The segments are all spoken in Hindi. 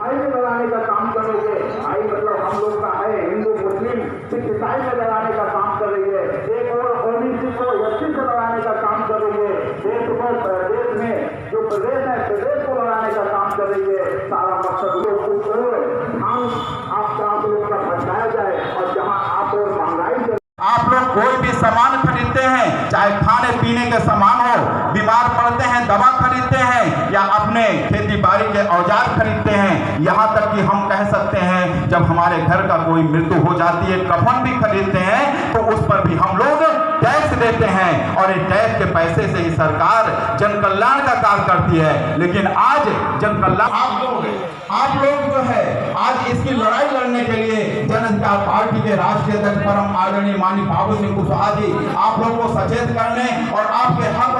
भाई में लगाने का काम कर रही है। भाई मतलब हम लोग का है हिंदू मुस्लिम सिख ईसाई में लगाने का काम कर रही है। एक और ओबीसी को एससी को लगाने का काम कर रही है। देश में जो प्रदेश है प्रदेश को लगाने का काम कर रही है। सारा मकसद लोग आप लोग का भटकाया जाए और जहाँ आप और महंगाई आप लोग कोई भी सामान खरीदते हैं, चाहे खाने पीने के सामान हो, बीमार पड़ते हैं दवा खरीदते हैं या अपने खेती बाड़ी के औजार खरीदते हैं, यहाँ तक कि हम कह सकते हैं जब हमारे घर का कोई मृत्यु हो जाती है कफन भी खरीदते हैं तो उस पर भी हम लोग टैक्स देते हैं और इस टैक्स के पैसे से ही सरकार जन कल्याण का कार्य करती है। लेकिन आज जन कल्याण आप लोग जो है आज इसकी लड़ाई लड़ने के लिए जन अधिकार पार्टी के राष्ट्रीय अध्यक्ष परम आदरणीय माननीय बाबू सिंह कुशवाहा जी आप लोगों को सचेत करने और आपके हक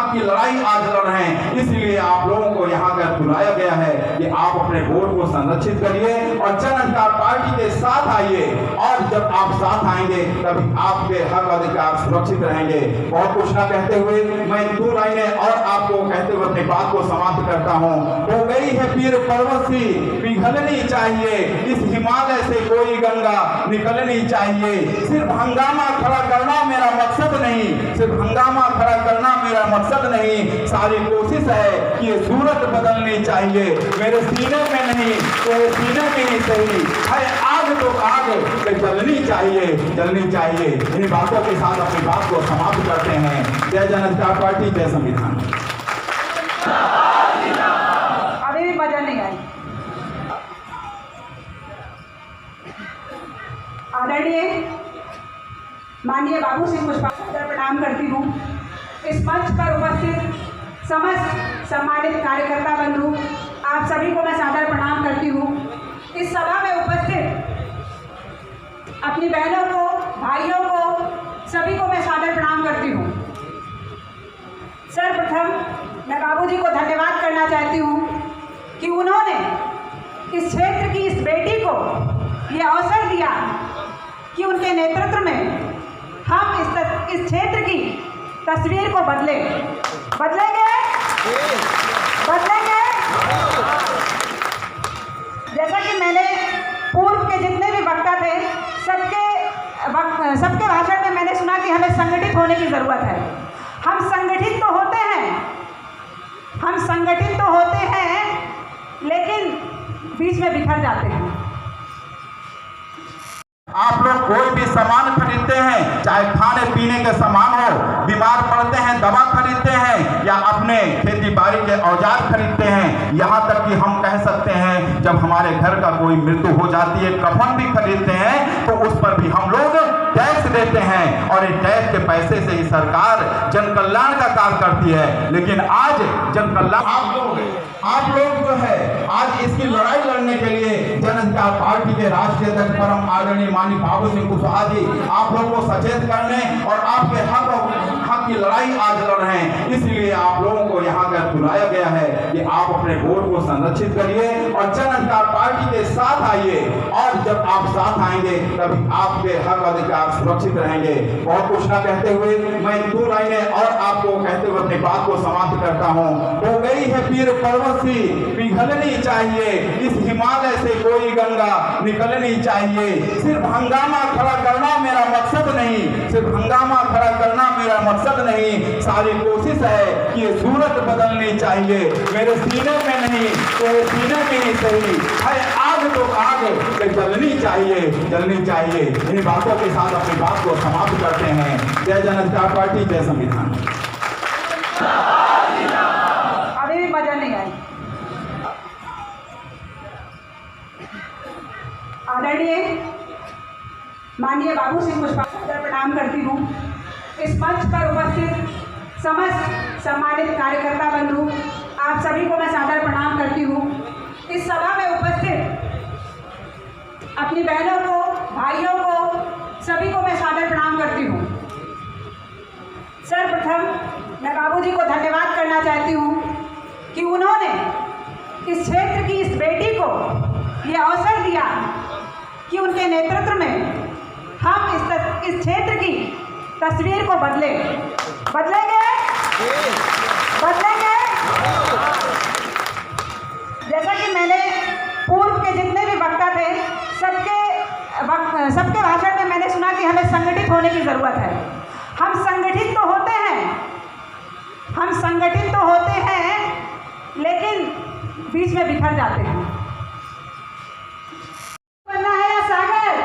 की लड़ाई आज लड़ रहे हैं। इसलिए आप लोगों को यहाँ पर बुलाया गया है कि आप अपने वोट को संरक्षित करिए और जन अधिकार पार्टी के साथ आइए और जब आप साथ आएंगे तभी आपके हक अधिकार सुरक्षित रहेंगे। बहुत कुछ ना कहते हुए मैं 2 लाइनें और आपको कहते हुए अपनी बात को समाप्त करता हूँ। हो गई है पीर पर्वत सी पिघलनी चाहिए, इस हिमालय से कोई गंगा निकलनी चाहिए। सिर्फ हंगामा खड़ा करना मेरा मकसद नहीं, सिर्फ हंगामा खड़ा करना मेरा मकसद नहीं, सारी कोशिश है कि ये सूरत बदलनी चाहिए। मेरे सीने में नहीं तो सीने में ही सही है आग तो आग जलनी चाहिए, जलनी चाहिए। इन बातों के साथ अपनी बात को समाप्त करते हैं। जय जन अधिकार पार्टी, जय संविधान। अभी भी मजा नहीं आई। आदरणीय माननीय बाबू सिंह कुशवाहा को प्रणाम करती हूँ। इस मंच पर उपस्थित समस्त सम्मानित कार्यकर्ता बंधु आप सभी को मैं सादर प्रणाम करती हूँ। इस सभा में उपस्थित अपनी बहनों को भाइयों को सभी को मैं सादर प्रणाम करती हूँ। सर्वप्रथम मैं बाबूजी को धन्यवाद करना चाहती हूँ कि उन्होंने इस क्षेत्र की इस बेटी को ये अवसर दिया कि उनके नेतृत्व में हम इस क्षेत्र की तस्वीर को बदलेंगे। जैसा कि मैंने पूर्व के जितने भी वक्ता थे सबके भाषण में मैंने सुना कि हमें संगठित होने की ज़रूरत है। हम संगठित तो होते हैं लेकिन बीच में बिखर जाते हैं। आप लोग कोई भी सामान खरीदते हैं, चाहे खाने पीने के सामान हो, बीमार पड़ते हैं दवा खरीदते हैं या अपने खेती बाड़ी के औजार खरीदते हैं, यहाँ तक कि हम कह सकते हैं जब हमारे घर का कोई मृत्यु हो जाती है कफन भी खरीदते हैं तो उस पर भी हम लोग टैक्स देते हैं और इस टैक्स के पैसे से ही सरकार जन कल्याण का कार्य करती है। लेकिन आज जन कल्याण आप लोग जो है आज इसकी लड़ाई लड़ने के लिए जन अधिकार पार्टी के राष्ट्रीय अध्यक्ष परम आदरणीय माननीय बाबू सिंह कुशवाहा जी आप लोगों को सचेत करने और आपके हक की लड़ाई आज लड़ रहे हैं। इसलिए आप लोगों को यहाँ पर बुलाया गया है कि आप अपने वोट को संरक्षित करिए और जन अधिकार पार्टी के साथ आइए और जब आप साथ आएंगे तभी आपके हक अधिकार सुरक्षित रहेंगे। बहुत कुछ ना कहते हुए मैं 2 लाइनें और आपको कहते हुए अपनी बात को समाप्त करता हूँ। हो गई है पीर पर्वत सी पिघलनी चाहिए, इस हिमालय से कोई गंगा निकलनी चाहिए। सिर्फ हंगामा खड़ा करना मेरा मकसद नहीं, सिर्फ हंगामा खड़ा करना मेरा मकसद नहीं, सारी कोशिश है कि ये सूरत बदलनी चाहिए। मेरे सीने में नहीं तो सीने में ही सही है आग तो आग जलनी चाहिए, जलनी चाहिए। इन बातों के साथ अपनी बात को समाप्त करते हैं। जय जन अधिकार पार्टी, जय संविधान। अभी भी मजा नहीं आई। आदरणीय माननीय बाबू सिंह कुशवाहा को प्रणाम करती हूँ। इस मंच पर उपस्थित समस्त सम्मानित कार्यकर्ता बंधु आप सभी को मैं सादर प्रणाम करती हूँ। इस सभा में उपस्थित अपनी बहनों को भाइयों को सभी को मैं सादर प्रणाम करती हूँ। सर्वप्रथम मैं बाबूजी को धन्यवाद करना चाहती हूँ कि उन्होंने इस क्षेत्र की इस बेटी को ये अवसर दिया कि उनके नेतृत्व में हम इस क्षेत्र की तस्वीर को बदलेंगे। जैसा कि मैंने होने की ज़रूरत है। हम संगठित तो होते हैं, लेकिन बीच में बिखर जाते हैं। बनना है या सागर?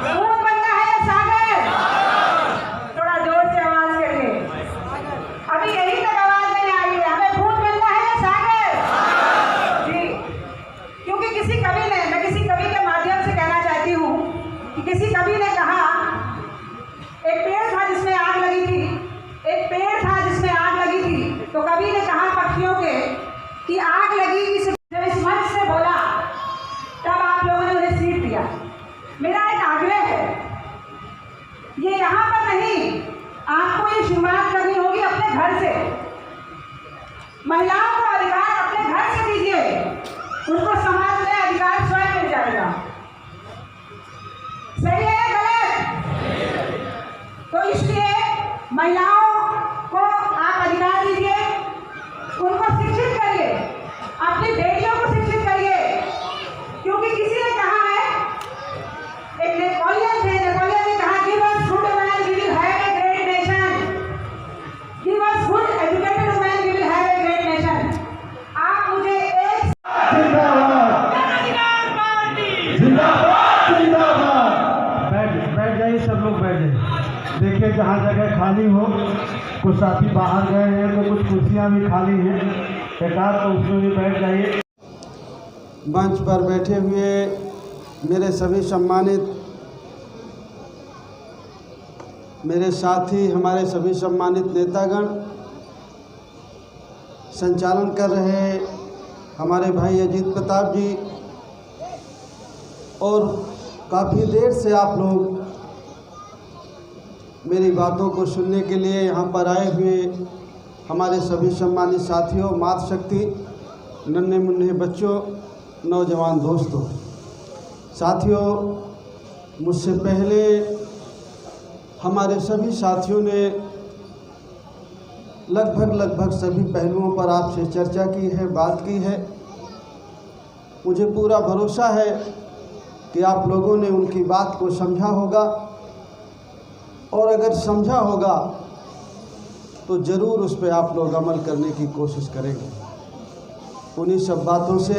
भूत बनना है या सागर? थोड़ा जोर से आवाज करिए। अभी यहीं तक आवाज नहीं आ रही है। हमें भूत बनना है या सागर? जी, क्योंकि मैं किसी कवि के माध्यम से कहना चाहती हूँ कि किसी कवि ने कहा, एक पेड़ था जिसमें आग लगी थी, तो कवि ने कहा पक्षियों के कि आग लगी। जब इस मंच से बोला तब आप लोगों ने उन्हें सीट दिया। मेरा एक आग्रह है, ये यहाँ पर नहीं, आपको ये शुरुआत करनी होगी अपने घर से। महिलाओं को अधिकार अपने घर से दीजिए, उनको समाज में अधिकार स्वयं मिल जाएगा। सही है या गलत? तो इसलिए महिलाओं को आप अधिकार दीजिए, उनको शिक्षित करिए, अपनी बेटियों को शिक्षित करिए। क्योंकि किसी ने कहा है, एक नेपोलियन ने कहा, give us good man we will have a great nation. Give us good educated man we will have a great nation. आप मुझे एक बैठ जाइए, सब लोग बैठ जाइए। देखिए जहाँ जगह खाली हो, कुछ साथी बाहर गए हैं तो कुछ कुर्सियाँ भी खाली हैं, एकाध तो उसमें भी बैठ जाइए। मंच पर बैठे हुए मेरे सभी सम्मानित मेरे साथी, हमारे सभी सम्मानित नेतागण, संचालन कर रहे हमारे भाई अजीत प्रताप जी, और काफ़ी देर से आप लोग मेरी बातों को सुनने के लिए यहाँ पर आए हुए हमारे सभी सम्मानित साथियों, मातृशक्ति, नन्हे मुन्ने बच्चों, नौजवान दोस्तों, साथियों, मुझसे पहले हमारे सभी साथियों ने लगभग सभी पहलुओं पर आपसे चर्चा की है, बात की है। मुझे पूरा भरोसा है कि आप लोगों ने उनकी बात को समझा होगा, और अगर समझा होगा तो ज़रूर उस पर आप लोग अमल करने की कोशिश करेंगे। उन्हीं सब बातों से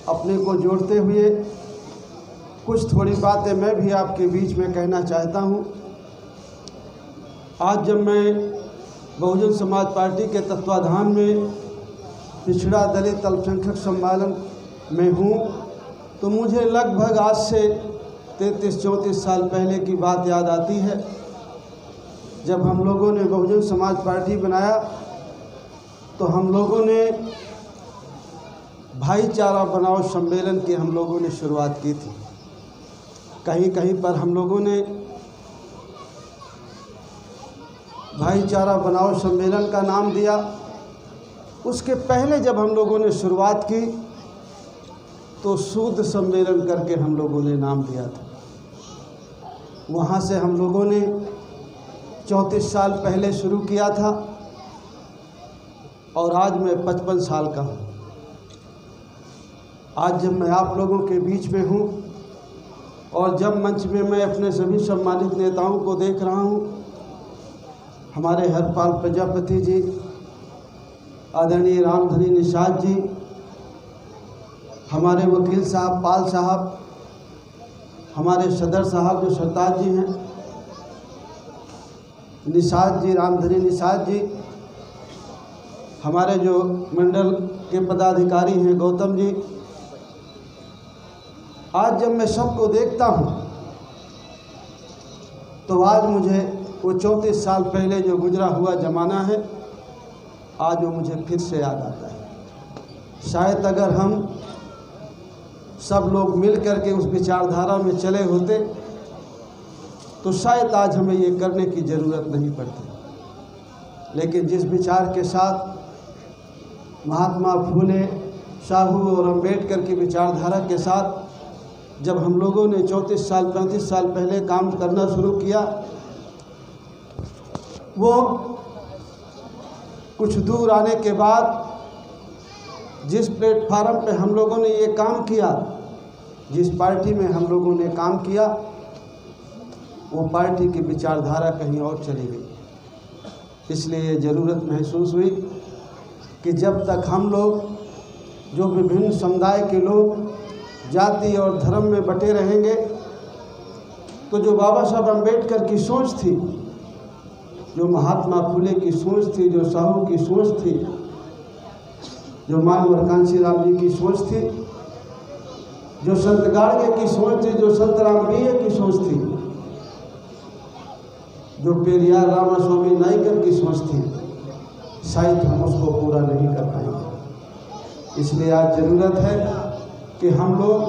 अपने को जोड़ते हुए कुछ थोड़ी बातें मैं भी आपके बीच में कहना चाहता हूँ। आज जब मैं बहुजन समाज पार्टी के तत्वाधान में पिछड़ा दलित अल्पसंख्यक सम्मेलन में हूँ, तो मुझे लगभग आज से 33-34 साल पहले की बात याद आती है, जब हम लोगों ने बहुजन समाज पार्टी बनाया तो हम लोगों ने भाईचारा बनाओ सम्मेलन की हम लोगों ने शुरुआत की थी। कहीं कहीं पर हम लोगों ने भाईचारा बनाओ सम्मेलन का नाम दिया। उसके पहले जब हम लोगों ने शुरुआत की तो सूद सम्मेलन करके हम लोगों ने नाम दिया था। वहाँ से हम लोगों ने 34 साल पहले शुरू किया था, और आज मैं 55 साल का हूँ। आज जब मैं आप लोगों के बीच में हूँ और जब मंच में मैं अपने सभी सम्मानित नेताओं को देख रहा हूँ, हमारे हरपाल प्रजापति जी, आदरणीय रामधनी निषाद जी, हमारे वकील साहब पाल साहब, हमारे सदर साहब जो सरताज जी हैं, निषाद जी, रामधनी निषाद जी, हमारे जो मंडल के पदाधिकारी हैं गौतम जी, आज जब मैं सबको देखता हूँ तो आज मुझे वो 34 साल पहले जो गुजरा हुआ ज़माना है, आज वो मुझे फिर से याद आता है। शायद अगर हम सब लोग मिल कर के उस विचारधारा में चले होते तो शायद आज हमें ये करने की ज़रूरत नहीं पड़ती। लेकिन जिस विचार के साथ महात्मा फूले, साहू और अम्बेडकर की विचारधारा के साथ जब हम लोगों ने 34 साल 35 साल पहले काम करना शुरू किया, वो कुछ दूर आने के बाद जिस प्लेटफार्म पे हम लोगों ने ये काम किया, जिस पार्टी में हम लोगों ने काम किया, वो पार्टी की विचारधारा कहीं और चली गई। इसलिए ये ज़रूरत महसूस हुई कि जब तक हम लोग जो विभिन्न समुदाय के लोग जाति और धर्म में बटे रहेंगे, तो जो बाबा साहब अम्बेडकर की सोच थी, जो महात्मा फुले की सोच थी, जो साहू की सोच थी, जो मानवर कांशीराम जी की सोच थी, जो संत गाड़गे की सोच थी, जो संत रामबीए की सोच थी, जो पेरियार रामास्वामी नाइकर की सोच थी, शायद हम उसको पूरा नहीं कर पाएंगे। इसलिए आज ज़रूरत है कि हम लोग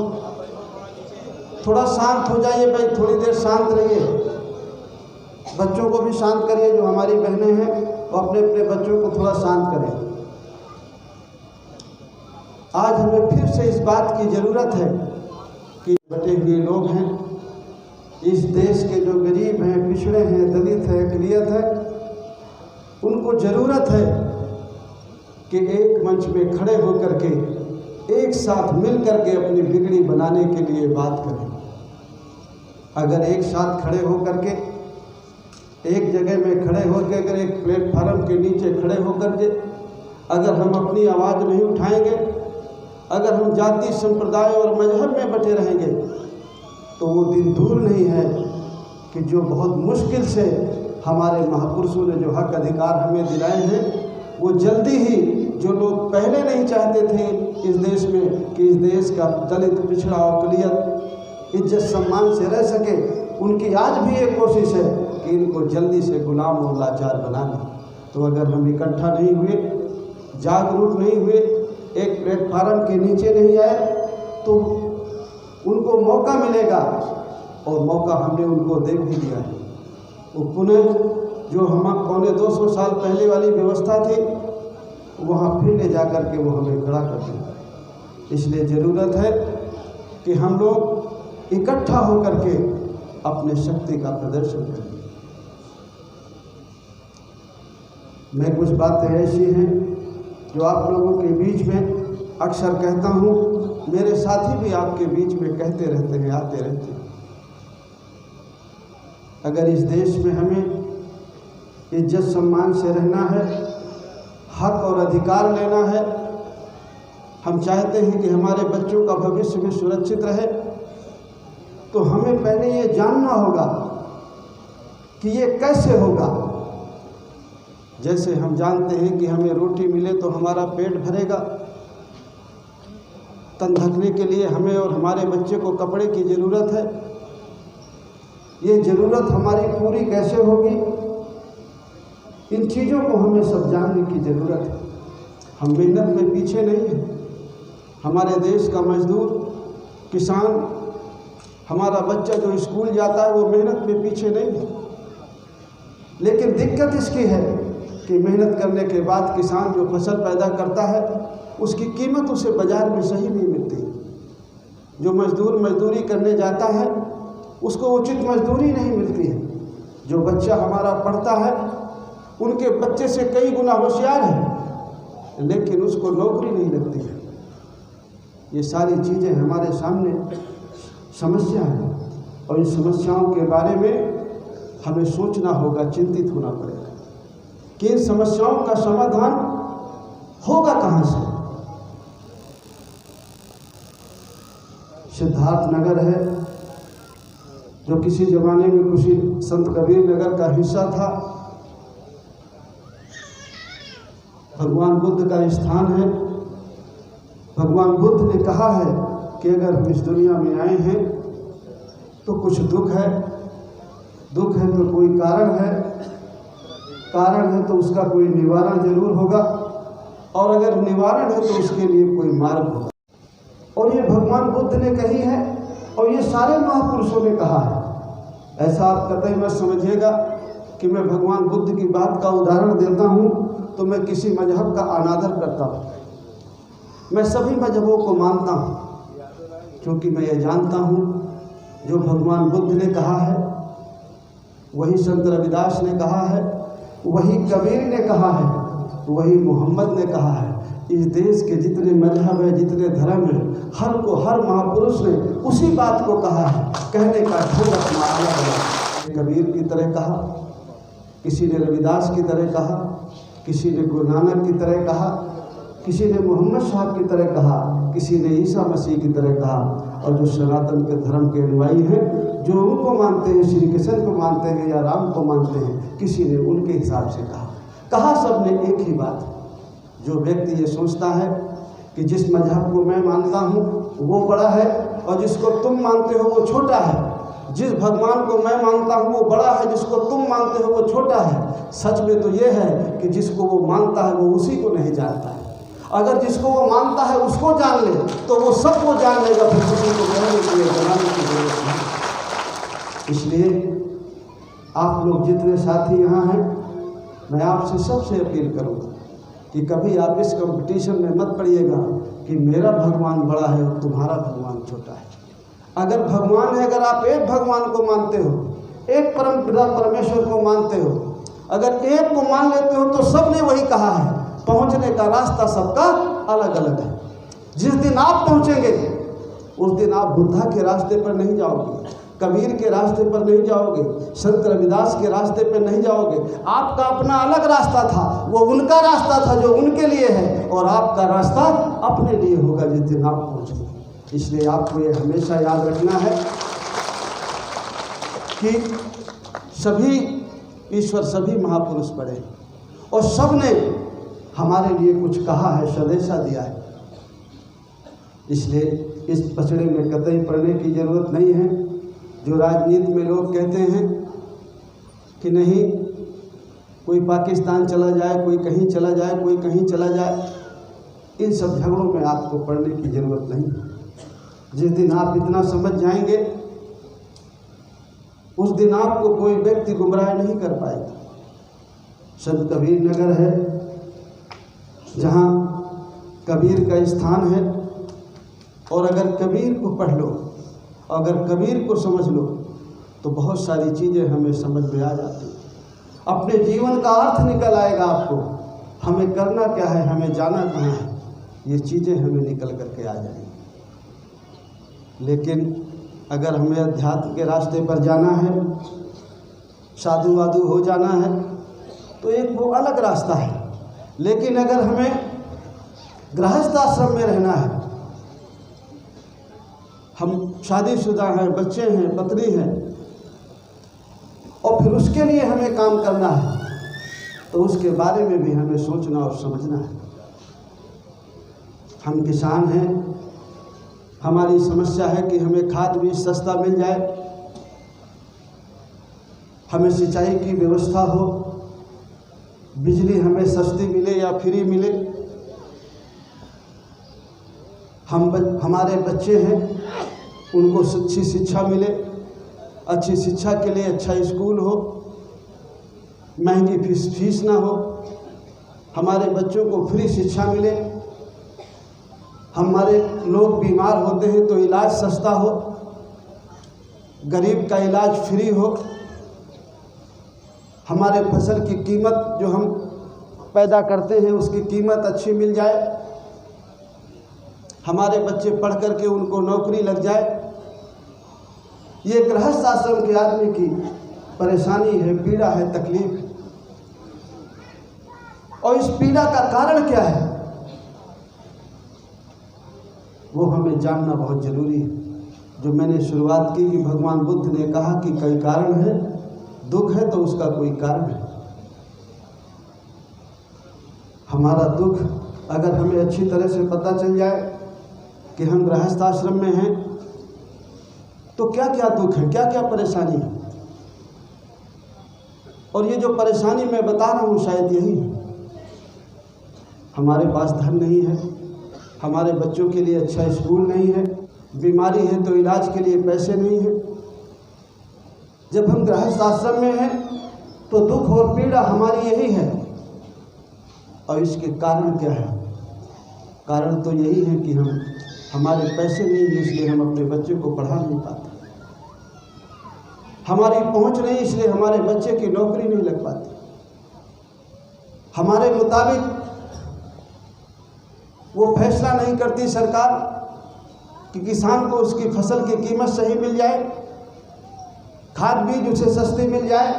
थोड़ा शांत हो जाइए। भाई थोड़ी देर शांत रहिए, बच्चों को भी शांत करिए। जो हमारी बहनें हैं वो अपने अपने बच्चों को थोड़ा शांत करें। आज हमें फिर से इस बात की ज़रूरत है कि बटे हुए लोग हैं, इस देश के जो गरीब हैं, पिछड़े हैं, दलित हैं, अक़लियत है, उनको ज़रूरत है कि एक मंच में खड़े होकर के एक साथ मिल करके अपनी बिगड़ी बनाने के लिए बात करें। अगर एक साथ खड़े होकर के एक जगह में खड़े होकर, अगर एक प्लेटफार्म के नीचे खड़े होकर के अगर हम अपनी आवाज़ नहीं उठाएंगे, अगर हम जाति संप्रदाय और मजहब में बटे रहेंगे, तो वो दिन दूर नहीं है कि जो बहुत मुश्किल से हमारे महापुरुषों ने जो हक अधिकार हमें दिलाए हैं, वो जल्दी ही जो लोग पहले नहीं चाहते थे इस देश में कि इस देश का दलित, पिछड़ा और अक़लियत इज्जत सम्मान से रह सके, उनकी आज भी एक कोशिश है कि इनको जल्दी से गुलाम और लाचार बना लें। तो अगर हम इकट्ठा नहीं हुए, जागरूक नहीं हुए, एक प्लेटफार्म के नीचे नहीं आए, तो उनको मौका मिलेगा, और मौका हमने उनको दे भी दिया है। वो पुनः जो हम पौने 200 साल पहले वाली व्यवस्था थी, वहाँ फिर ले जा कर के वो हमें खड़ा कर दें। इसलिए ज़रूरत है कि हम लोग इकट्ठा होकर के अपने शक्ति का प्रदर्शन करें। मैं कुछ बातें ऐसी हैं जो आप लोगों के बीच में अक्सर कहता हूँ, मेरे साथी भी आपके बीच में कहते रहते हैं, आते रहते हैं। अगर इस देश में हमें इज्जत सम्मान से रहना है, हक और अधिकार लेना है, हम चाहते हैं कि हमारे बच्चों का भविष्य भी सुरक्षित रहे, तो हमें पहले ये जानना होगा कि ये कैसे होगा। जैसे हम जानते हैं कि हमें रोटी मिले तो हमारा पेट भरेगा, तन ढकने के लिए हमें और हमारे बच्चे को कपड़े की ज़रूरत है। ये ज़रूरत हमारी पूरी कैसे होगी, इन चीज़ों को हमें सब जानने की ज़रूरत है। हम मेहनत में पीछे नहीं हैं। हमारे देश का मजदूर, किसान, हमारा बच्चा जो स्कूल जाता है, वो मेहनत में पीछे नहीं है। लेकिन दिक्कत इसकी है कि मेहनत करने के बाद किसान जो फसल पैदा करता है, उसकी कीमत उसे बाज़ार में सही नहीं मिलती। जो मजदूर मजदूरी करने जाता है, उसको उचित मजदूरी नहीं मिलती है। जो बच्चा हमारा पढ़ता है, उनके बच्चे से कई गुना होशियार है, लेकिन उसको नौकरी नहीं लगती है। ये सारी चीज़ें हमारे सामने समस्या है, और इन समस्याओं के बारे में हमें सोचना होगा, चिंतित होना पड़ेगा कि इन समस्याओं का समाधान होगा कहाँ से। सिद्धार्थ नगर है, जो किसी ज़माने में किसी संत कबीर नगर का हिस्सा था, भगवान बुद्ध का स्थान है। भगवान बुद्ध ने कहा है कि अगर हम इस दुनिया में आए हैं तो कुछ दुख है, दुख है तो कोई कारण है, कारण है तो उसका कोई निवारण जरूर होगा, और अगर निवारण है तो उसके लिए कोई मार्ग होगा। और ये भगवान बुद्ध ने कही है, और ये सारे महापुरुषों ने कहा है। ऐसा आप कतई मत समझिएगा कि मैं भगवान बुद्ध की बात का उदाहरण देता हूँ तो मैं किसी मजहब का अनादर करता हूँ। मैं सभी मजहबों को मानता हूँ, क्योंकि मैं ये जानता हूँ जो भगवान बुद्ध ने कहा है, वही संत रविदास ने कहा है, वही कबीर ने कहा है, वही मोहम्मद ने कहा है। इस देश के जितने मजहब है, जितने धर्म है, हर महापुरुष ने उसी बात को कहा है। कहने का ढंग अपना अलग है। कबीर की तरह कहा, किसी ने रविदास की तरह कहा, किसी ने गुरु नानक की तरह कहा, किसी ने मोहम्मद साहब की तरह कहा, किसी ने ईसा मसीह की तरह कहा। और जो सनातन के धर्म के अनुयायी हैं, जो उनको मानते हैं, श्री कृष्ण को मानते हैं या राम को मानते हैं, किसी ने उनके हिसाब से कहा सब ने एक ही बात। जो व्यक्ति ये सोचता है कि जिस मजहब को मैं मानता हूँ वो बड़ा है और जिसको तुम मानते हो वो छोटा है, जिस भगवान को मैं मानता हूँ वो बड़ा है, जिसको तुम मानते हो वो छोटा है। सच में तो ये है कि जिसको वो मानता है वो उसी को नहीं जानता है। अगर जिसको वो मानता है उसको जान ले तो वो सबको जान लेगा, फिर किसी को बनाने की जरूरत नहीं। इसलिए आप लोग जितने साथी यहाँ हैं, मैं आपसे सबसे अपील करूँगा कि कभी आप इस कंपटीशन में मत पड़िएगा कि मेरा भगवान बड़ा है और तुम्हारा भगवान छोटा है। अगर भगवान है, अगर आप एक भगवान को मानते हो, एक परम पिता परमेश्वर को मानते हो, अगर एक को मान लेते हो तो सब ने वही कहा है, पहुंचने का रास्ता सबका अलग अलग है। जिस दिन आप पहुंचेंगे उस दिन आप बुद्धा के रास्ते पर नहीं जाओगे, कबीर के रास्ते पर नहीं जाओगे, संत रविदास के रास्ते पर नहीं जाओगे। आपका अपना अलग रास्ता था, वो उनका रास्ता था जो उनके लिए है, और आपका रास्ता अपने लिए होगा जिस दिन आप पहुंचेंगे। इसलिए आपको ये हमेशा याद रखना है कि सभी ईश्वर, सभी महापुरुष पढ़े और सब ने हमारे लिए कुछ कहा है, संदेशा दिया है। इसलिए इस पचड़े में कतई पढ़ने की ज़रूरत नहीं है। जो राजनीति में लोग कहते हैं कि नहीं, कोई पाकिस्तान चला जाए, कोई कहीं चला जाए, कोई कहीं चला जाए, इन सब झगड़ों में आपको पढ़ने की ज़रूरत नहीं। जिस दिन आप इतना समझ जाएंगे उस दिन आपको कोई व्यक्ति गुमराह नहीं कर पाएगा। संत कबीर नगर है जहाँ कबीर का स्थान है, और अगर कबीर को पढ़ लो, अगर कबीर को समझ लो तो बहुत सारी चीज़ें हमें समझ में आ जाती हैं। अपने जीवन का अर्थ निकल आएगा आपको, हमें करना क्या है, हमें जाना कहाँ है, ये चीज़ें हमें निकल करके आ जाएंगी। लेकिन अगर हमें अध्यात्म के रास्ते पर जाना है, साधु वाधु हो जाना है, तो एक वो अलग रास्ता है। लेकिन अगर हमें गृहस्थ आश्रम में रहना है, हम शादीशुदा हैं, बच्चे हैं, पत्नी हैं, और फिर उसके लिए हमें काम करना है, तो उसके बारे में भी हमें सोचना और समझना है। हम किसान हैं, हमारी समस्या है कि हमें खाद बीज सस्ता मिल जाए, हमें सिंचाई की व्यवस्था हो, बिजली हमें सस्ती मिले या फ्री मिले। हमारे बच्चे हैं, उनको अच्छी शिक्षा मिले, अच्छी शिक्षा के लिए अच्छा स्कूल हो, महंगी फीस ना हो, हमारे बच्चों को फ्री शिक्षा मिले, हमारे लोग बीमार होते हैं तो इलाज सस्ता हो, गरीब का इलाज फ्री हो, हमारे फसल की कीमत जो हम पैदा करते हैं उसकी कीमत अच्छी मिल जाए, हमारे बच्चे पढ़ करके उनको नौकरी लग जाए। ये गृहस्थ आश्रम के आदमी की परेशानी है, पीड़ा है, तकलीफ है। और इस पीड़ा का कारण क्या है वो हमें जानना बहुत जरूरी है। जो मैंने शुरुआत की कि भगवान बुद्ध ने कहा कि कई कारण है, दुख है तो उसका कोई कारण है। हमारा दुख अगर हमें अच्छी तरह से पता चल जाए कि हम गृहस्थ आश्रम में हैं तो क्या क्या दुख है, क्या क्या परेशानी है, और ये जो परेशानी मैं बता रहा हूँ शायद यही है। हमारे पास धन नहीं है, हमारे बच्चों के लिए अच्छा स्कूल नहीं है, बीमारी है तो इलाज के लिए पैसे नहीं है। जब हम गृहस्थ आश्रम में हैं तो दुख और पीड़ा हमारी यही है। और इसके कारण क्या है? कारण तो यही है कि हमारे पैसे नहीं है, इसलिए हम अपने बच्चे को पढ़ा नहीं पाते, हमारी पहुंच नहीं इसलिए हमारे बच्चे की नौकरी नहीं लग पाती, हमारे मुताबिक वो फैसला नहीं करती सरकार कि किसान को उसकी फसल की कीमत सही मिल जाए, खाद बीज उसे सस्ते मिल जाए,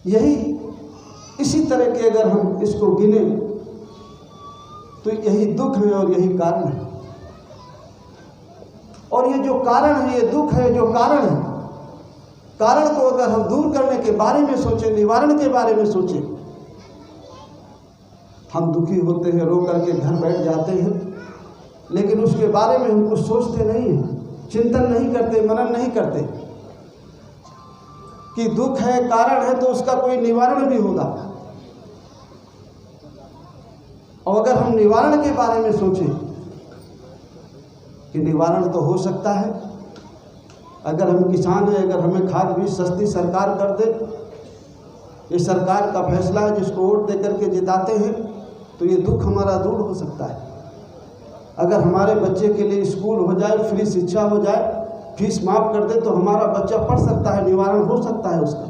यही इसी तरह के अगर हम इसको गिने तो यही दुख है और यही कारण है। और ये जो कारण है, ये दुख है जो कारण है, कारण को अगर हम दूर करने के बारे में सोचें, निवारण के बारे में सोचें, हम दुखी होते हैं, रो करके घर बैठ जाते हैं, लेकिन उसके बारे में हम कुछ सोचते नहीं हैं, चिंतन नहीं करते, मनन नहीं करते कि दुख है, कारण है तो उसका कोई निवारण भी होगा। और अगर हम निवारण के बारे में सोचें कि निवारण तो हो सकता है, अगर हम किसान हैं, अगर हमें खाद बीज सस्ती सरकार कर दे, ये सरकार का फैसला है जिसको वोट दे करके जिताते हैं, तो ये दुख हमारा दूर हो सकता है। अगर हमारे बच्चे के लिए स्कूल हो जाए, फ्री शिक्षा हो जाए, फीस माफ कर दे तो हमारा बच्चा पढ़ सकता है, निवारण हो सकता है उसका।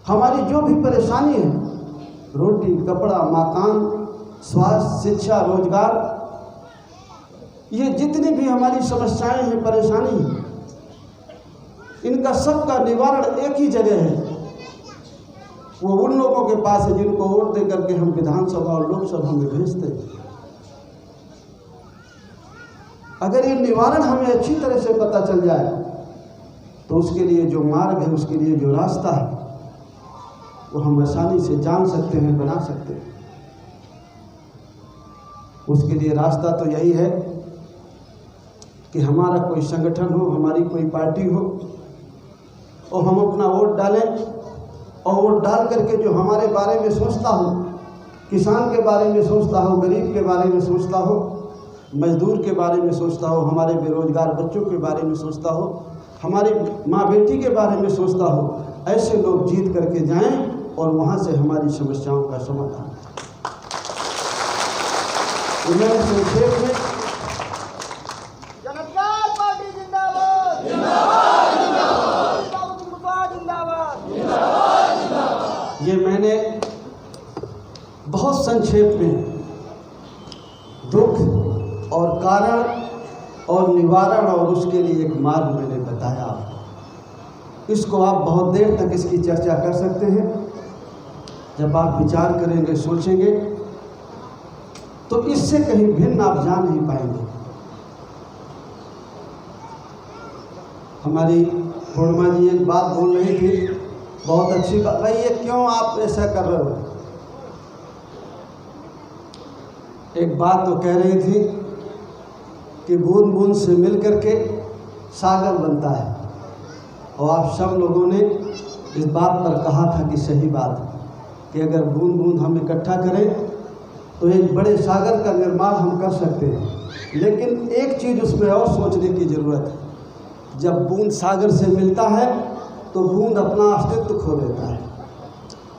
हमारी जो भी परेशानी है, रोटी कपड़ा मकान स्वास्थ्य शिक्षा रोजगार, ये जितनी भी हमारी समस्याएं हैं, परेशानी हैं, इनका सबका निवारण एक ही जगह है, वो उन लोगों के पास है जिनको वोट दे करके हम विधानसभा और लोकसभा में भेजते हैं। अगर ये निवारण हमें अच्छी तरह से पता चल जाए तो उसके लिए जो मार्ग है, उसके लिए जो रास्ता है, वो हम आसानी से जान सकते हैं, बना सकते हैं। उसके लिए रास्ता तो यही है कि हमारा कोई संगठन हो, हमारी कोई पार्टी हो, और हम अपना वोट डालें, और वोट डाल करके जो हमारे बारे में सोचता हो, किसान के बारे में सोचता हो, गरीब के बारे में सोचता हो, मजदूर के बारे में सोचता हो, हमारे बेरोजगार बच्चों के बारे में सोचता हो, हमारी माँ बेटी के बारे में सोचता हो, ऐसे लोग जीत करके जाएं और वहाँ से हमारी समस्याओं का समाधान। मैं संक्षेप में जनता पार्टी जिंदाबाद, जिंदाबाद, जिंदाबाद, जिंदाबाद। ये मैंने बहुत संक्षेप में दुख और कारण और निवारण और उसके लिए एक मार्ग मैंने बताया आपको। इसको आप बहुत देर तक इसकी चर्चा कर सकते हैं। जब आप विचार करेंगे, सोचेंगे, तो इससे कहीं भिन्न आप जान नहीं पाएंगे। हमारी पूर्णिमा जी एक बात बोल रही थी, बहुत अच्छी बात, भाई ये क्यों आप ऐसा कर रहे हो? एक बात तो कह रही थी कि बूंद बूंद से मिल करके सागर बनता है, और आप सब लोगों ने इस बात पर कहा था कि सही बात है कि अगर बूंद बूंद हम इकट्ठा करें तो एक बड़े सागर का निर्माण हम कर सकते हैं। लेकिन एक चीज़ उसमें और सोचने की ज़रूरत है, जब बूंद सागर से मिलता है तो बूंद अपना अस्तित्व खो देता है,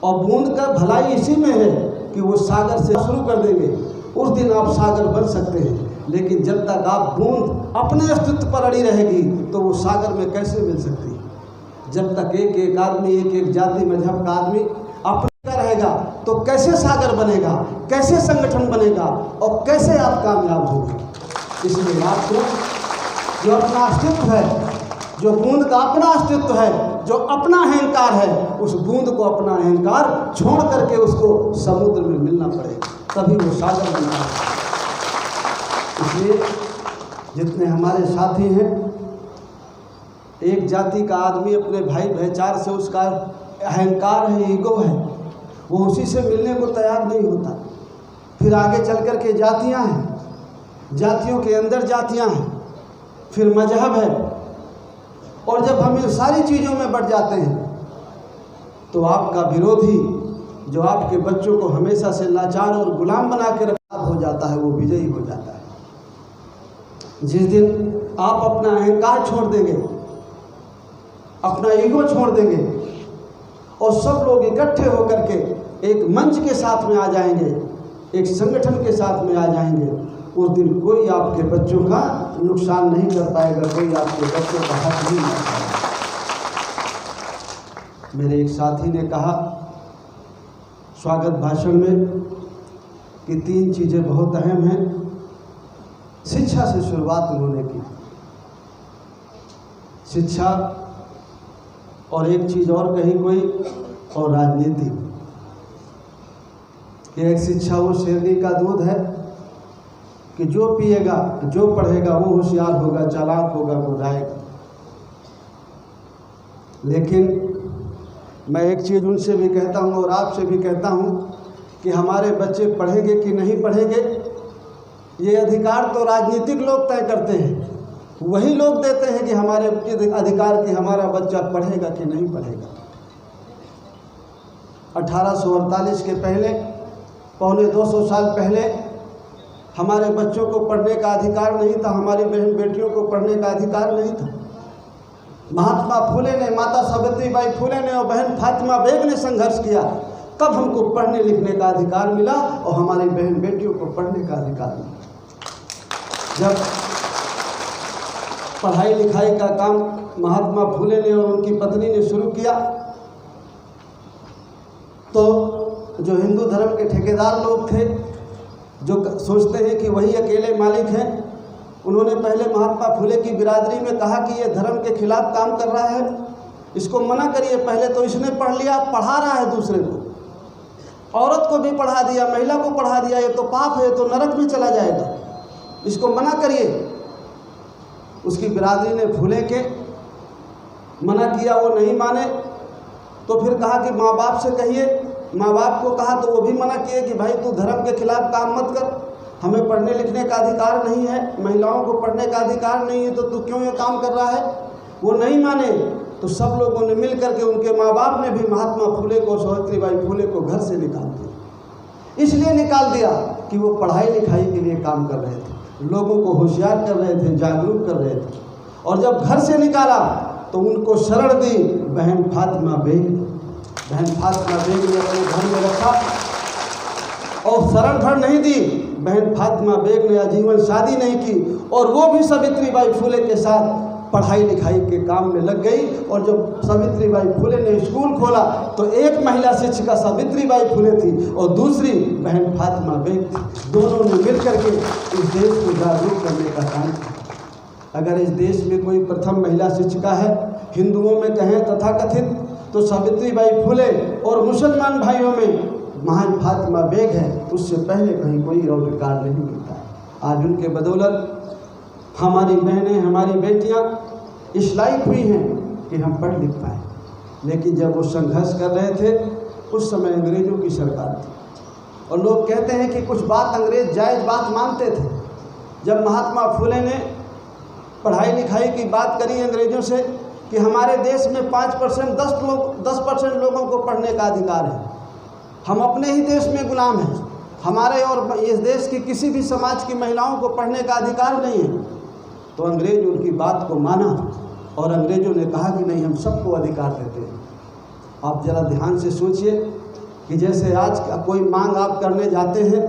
और बूंद का भलाई इसी में है कि वो सागर से शुरू कर देंगे, उस दिन आप सागर बन सकते हैं। लेकिन जब तक आप बूंद अपने अस्तित्व पर अड़ी रहेगी तो वो सागर में कैसे मिल सकती है? जब तक एक एक आदमी, एक एक जाति मजहब का आदमी अपने का रहेगा तो कैसे सागर बनेगा, कैसे संगठन बनेगा, और कैसे आप कामयाब होंगे? इसलिए आपको जो अपना अस्तित्व है, जो बूंद का अपना अस्तित्व है, जो अपना अहंकार है, उस बूंद को अपना अहंकार छोड़ करके उसको समुद्र में मिलना पड़ेगा, तभी वो सागर बनता है। इसलिए जितने हमारे साथी हैं, एक जाति का आदमी अपने भाई भाईचार से उसका अहंकार है, ईगो है, वो उसी से मिलने को तैयार नहीं होता। फिर आगे चल कर के जातियाँ हैं, जातियों के अंदर जातियाँ हैं, फिर मजहब है, और जब हम इन सारी चीज़ों में बढ़ जाते हैं तो आपका विरोधी, जो आपके बच्चों को हमेशा से लाचार और गुलाम बना के रखा हो जाता है, वो विजयी हो जाता है। जिस दिन आप अपना अहंकार छोड़ देंगे, अपना ईगो छोड़ देंगे, और सब लोग इकट्ठे होकर के एक मंच के साथ में आ जाएंगे, एक संगठन के साथ में आ जाएंगे, उस दिन कोई आपके बच्चों का नुकसान नहीं कर पाएगा, कोई आपके बच्चों का हक नहीं कर पाएगा। मेरे एक साथी ने कहा स्वागत भाषण में कि 3 चीज़ें बहुत अहम हैं। शिक्षा से शुरुआत उन्होंने की, शिक्षा और एक चीज़ और कही कोई, और राजनीति। एक शिक्षा वो शेरनी का दूध है कि जो पिएगा, जो पढ़ेगा वो होशियार होगा, चालाक होगा, बुझाएगा। लेकिन मैं एक चीज़ उनसे भी कहता हूँ और आपसे भी कहता हूँ कि हमारे बच्चे पढ़ेंगे कि नहीं पढ़ेंगे, ये अधिकार तो राजनीतिक लोग तय करते हैं। वही लोग देते हैं कि हमारे अधिकार कि हमारा बच्चा पढ़ेगा कि नहीं पढ़ेगा। 1848 के पहले, पौने 200 साल पहले हमारे बच्चों को पढ़ने का अधिकार नहीं था, हमारी बहन बेटियों को पढ़ने का अधिकार नहीं था। महात्मा फूले ने, माता सावित्रीबाई फूले ने और बहन फातिमा बेग ने संघर्ष किया, तब हमको पढ़ने लिखने का अधिकार मिला और हमारी बहन बेटियों को पढ़ने का अधिकार मिला। जब पढ़ाई लिखाई का काम महात्मा फूले ने और उनकी पत्नी ने शुरू किया, तो जो हिंदू धर्म के ठेकेदार लोग थे, जो सोचते हैं कि वही अकेले मालिक हैं, उन्होंने पहले महात्मा फूले की बिरादरी में कहा कि ये धर्म के खिलाफ काम कर रहा है, इसको मना करिए। पहले तो इसने पढ़ लिया, पढ़ा रहा है दूसरे को, औरत को भी पढ़ा दिया, महिला को पढ़ा दिया, ये तो पाप है, तो नरक में चला जाएगा, इसको मना करिए। उसकी बिरादरी ने फूले के मना किया, वो नहीं माने, तो फिर कहा कि माँ बाप से कहिए। माँ बाप को कहा तो वो भी मना किए कि भाई तू धर्म के खिलाफ काम मत कर, हमें पढ़ने लिखने का अधिकार नहीं है, महिलाओं को पढ़ने का अधिकार नहीं है, तो तू क्यों ये काम कर रहा है। वो नहीं माने, तो सब लोगों ने मिल करके, उनके माँ बाप ने भी महात्मा फूले को, सावित्रीबाई फूले को घर से निकाल दिया। इसलिए निकाल दिया कि वो पढ़ाई लिखाई के लिए काम कर रहे थे, लोगों को होशियार कर रहे थे, जागरूक कर रहे थे। और जब घर से निकाला तो उनको शरण दी बहन फातिमा बेग। बहन फातिमा बेग ने अपने घर में रखा और शरण भर नहीं दी। बहन फातिमा बेग ने आजीवन शादी नहीं की और वो भी सावित्रीबाई फूले के साथ पढ़ाई लिखाई के काम में लग गई। और जब सावित्रीबाई फूले ने स्कूल खोला तो एक महिला शिक्षिका सावित्रीबाई फूले थी और दूसरी बहन फातिमा बेग थी। दोनों ने मिलकर के इस देश को जागरूक करने का काम किया। अगर इस देश में कोई प्रथम महिला शिक्षिका है, हिंदुओं में कहें तथाकथित, तो सावित्रीबाई फूले और मुसलमान भाइयों में महान फातिमा बेग है। उससे पहले कहीं कोई और रिकॉर्ड नहीं मिलता है। आज उनके बदौलत हमारी बहनें, हमारी बेटियां इस लायक हुई हैं कि हम पढ़ लिख पाएँ। लेकिन जब वो संघर्ष कर रहे थे उस समय अंग्रेज़ों की सरकार थी और लोग कहते हैं कि कुछ बात अंग्रेज़ जायज़ बात मानते थे। जब महात्मा फूले ने पढ़ाई लिखाई की बात करी अंग्रेज़ों से कि हमारे देश में 5% 10% लोगों को पढ़ने का अधिकार है, हम अपने ही देश में गुलाम हैं, हमारे और इस देश की किसी भी समाज की महिलाओं को पढ़ने का अधिकार नहीं है, तो अंग्रेज़ उनकी बात को माना और अंग्रेज़ों ने कहा कि नहीं, हम सबको अधिकार देते हैं। आप ज़रा ध्यान से सोचिए कि जैसे आज कोई मांग आप करने जाते हैं,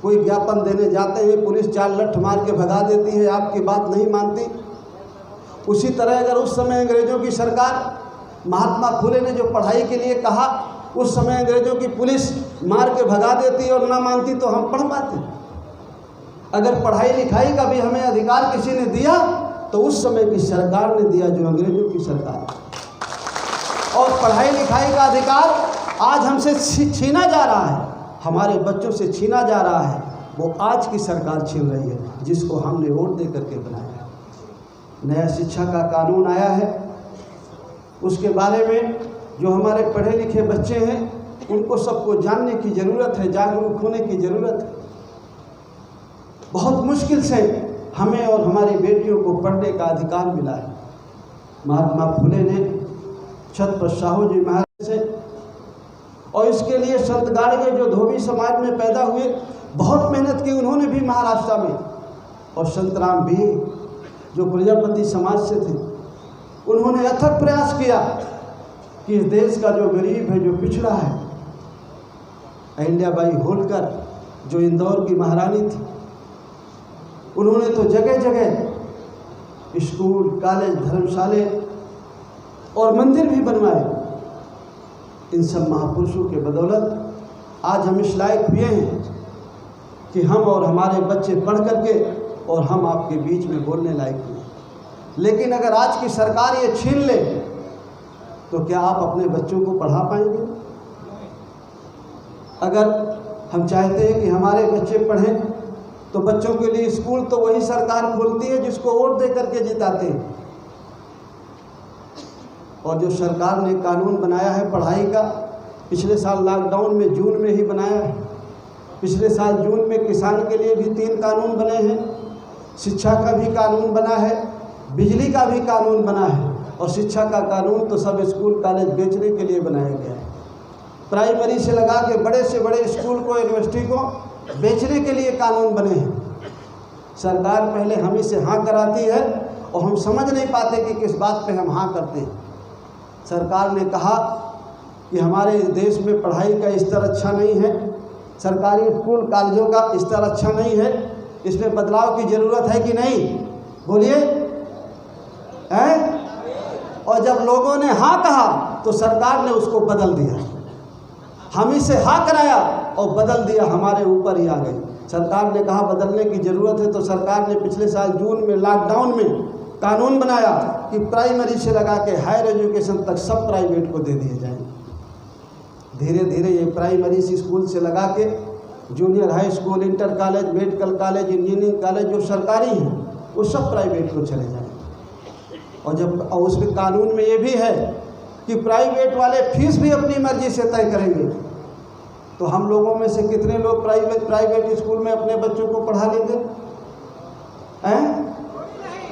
कोई ज्ञापन देने जाते हैं, पुलिस 4 लठ मार के भगा देती है, आपकी बात नहीं मानती। उसी तरह अगर उस समय अंग्रेज़ों की सरकार, महात्मा फूले ने जो पढ़ाई के लिए कहा, उस समय अंग्रेज़ों की पुलिस मार के भगा देती और ना मानती तो हम पढ़ पाते। अगर पढ़ाई लिखाई का भी हमें अधिकार किसी ने दिया तो उस समय की सरकार ने दिया, जो अंग्रेज़ों की सरकार। और पढ़ाई लिखाई का अधिकार आज हमसे छीना जा रहा है, हमारे बच्चों से छीना जा रहा है, वो आज की सरकार छीन रही है, जिसको हमने वोट दे करके बनाया। नया शिक्षा का कानून आया है, उसके बारे में जो हमारे पढ़े लिखे बच्चे हैं उनको सबको जानने की ज़रूरत है, जागरूक होने की ज़रूरत है। बहुत मुश्किल से हमें और हमारी बेटियों को पढ़ने का अधिकार मिला है। महात्मा फूले ने छत्रपति साहू जी महाराज से, और इसके लिए संत गाड़गे जो धोबी समाज में पैदा हुए, बहुत मेहनत की उन्होंने भी महाराष्ट्र में। और संतराम भी जो प्रजापति समाज से थे, उन्होंने अथक प्रयास किया कि इस देश का जो गरीब है, जो पिछड़ा है, अहिल्याबाई होलकर जो इंदौर की महारानी थी, उन्होंने तो जगह जगह स्कूल, कॉलेज, धर्मशाले और मंदिर भी बनवाए। इन सब महापुरुषों के बदौलत आज हम इस लायक हुए हैं कि हम और हमारे बच्चे पढ़ करके और हम आपके बीच में बोलने लायक हुए। लेकिन अगर आज की सरकार ये छीन ले तो क्या आप अपने बच्चों को पढ़ा पाएंगे? अगर हम चाहते हैं कि हमारे बच्चे पढ़ें तो बच्चों के लिए स्कूल तो वही सरकार खोलती है जिसको वोट दे करके जिताते हैं। और जो सरकार ने कानून बनाया है पढ़ाई का, पिछले साल लॉकडाउन में जून में ही बनाया है। पिछले साल जून में किसान के लिए भी 3 कानून बने हैं, शिक्षा का भी कानून बना है, बिजली का भी कानून बना है। और शिक्षा का कानून तो सब स्कूल कॉलेज बेचने के लिए बनाया गया है। प्राइमरी से लगा के बड़े से बड़े स्कूल को, यूनिवर्सिटी को बेचने के लिए कानून बने हैं। सरकार पहले हम ही से हाँ कराती है और हम समझ नहीं पाते कि किस बात पे हम हाँ करते हैं। सरकार ने कहा कि हमारे देश में पढ़ाई का स्तर अच्छा नहीं है, सरकारी स्कूल कॉलेजों का स्तर अच्छा नहीं है, इसमें बदलाव की ज़रूरत है कि नहीं? बोलिए हैं? और जब लोगों ने हाँ कहा तो सरकार ने उसको बदल दिया। हम ही से हाँ कराया और बदल दिया, हमारे ऊपर ही आ गई। सरकार ने कहा बदलने की ज़रूरत है तो सरकार ने पिछले साल जून में लॉकडाउन में कानून बनाया कि प्राइमरी से लगा के हायर एजुकेशन तक सब प्राइवेट को दे दिए जाएं। धीरे धीरे ये प्राइमरी स्कूल से लगा के junior high school, inter college, medical college, engineering college जो सरकारी हैं वो सब प्राइवेट को चले जाएं। और उसमें कानून में ये भी है कि प्राइवेट वाले फीस भी अपनी मर्जी से तय करेंगे। तो हम लोगों में से कितने लोग प्राइवेट स्कूल में अपने बच्चों को पढ़ा लेंगे? हैं?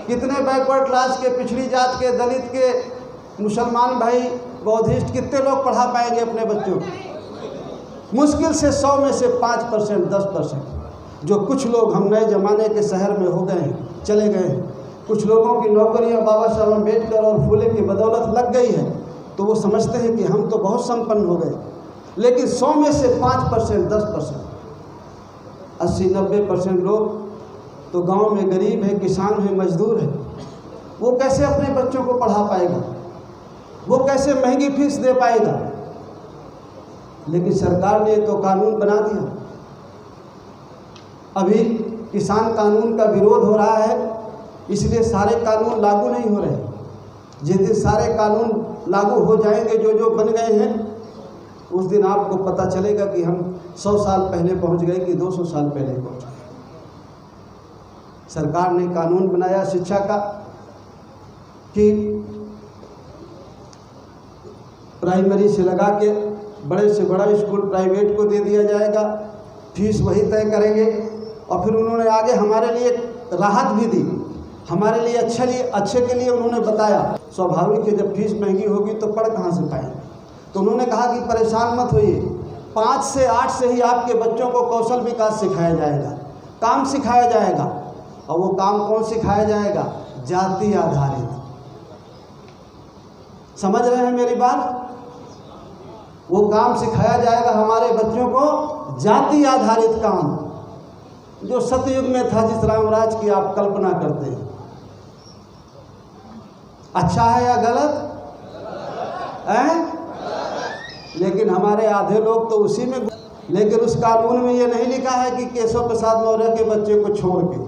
कितने बैकवर्ड क्लास के, पिछड़ी जात के, दलित के, मुसलमान भाई, बौद्धिस्ट, कितने लोग पढ़ा पाएंगे अपने बच्चों को? मुश्किल से 100 में से 5%, 10%। जो कुछ लोग हम नए ज़माने के शहर में हो गए हैं, चले गए हैं, कुछ लोगों की नौकरियां बाबा साहब अम्बेडकर और फुले की बदौलत लग गई है तो वो समझते हैं कि हम तो बहुत संपन्न हो गए। लेकिन 100 में से 5%, 10%, 80-90% लोग तो गांव में गरीब है, किसान है, मजदूर है। वो कैसे अपने बच्चों को पढ़ा पाएगा? वो कैसे महंगी फीस दे पाएगा? लेकिन सरकार ने तो कानून बना दिया। अभी किसान कानून का विरोध हो रहा है, इसलिए सारे कानून लागू नहीं हो रहे। जिस दिन सारे कानून लागू हो जाएंगे, जो जो बन गए हैं, उस दिन आपको पता चलेगा कि हम 100 साल पहले पहुंच गए कि 200 साल पहले पहुंच गए। सरकार ने कानून बनाया शिक्षा का कि प्राइमरी से लगा के बड़े से बड़ा स्कूल प्राइवेट को दे दिया जाएगा, फीस वही तय करेंगे। और फिर उन्होंने आगे हमारे लिए राहत भी दी, हमारे लिए अच्छे के लिए उन्होंने बताया। स्वाभाविक है, जब फीस महंगी होगी तो पढ़ कहाँ से पाएंगे? तो उन्होंने कहा कि परेशान मत होइए, 5 से 8 से ही आपके बच्चों को कौशल विकास सिखाया जाएगा, काम सिखाया जाएगा। और वो काम कौन सिखाया जाएगा? जाति आधारित। समझ रहे हैं मेरी बात? वो काम सिखाया जाएगा हमारे बच्चों को, जाति आधारित काम, जो सतयुग में था, जिस रामराज की आप कल्पना करते हैं। अच्छा है या गलत है? लेकिन हमारे आधे लोग तो उसी में। लेकिन उस कानून में ये नहीं लिखा है कि केशव प्रसाद मौर्य के बच्चे को छोड़ के,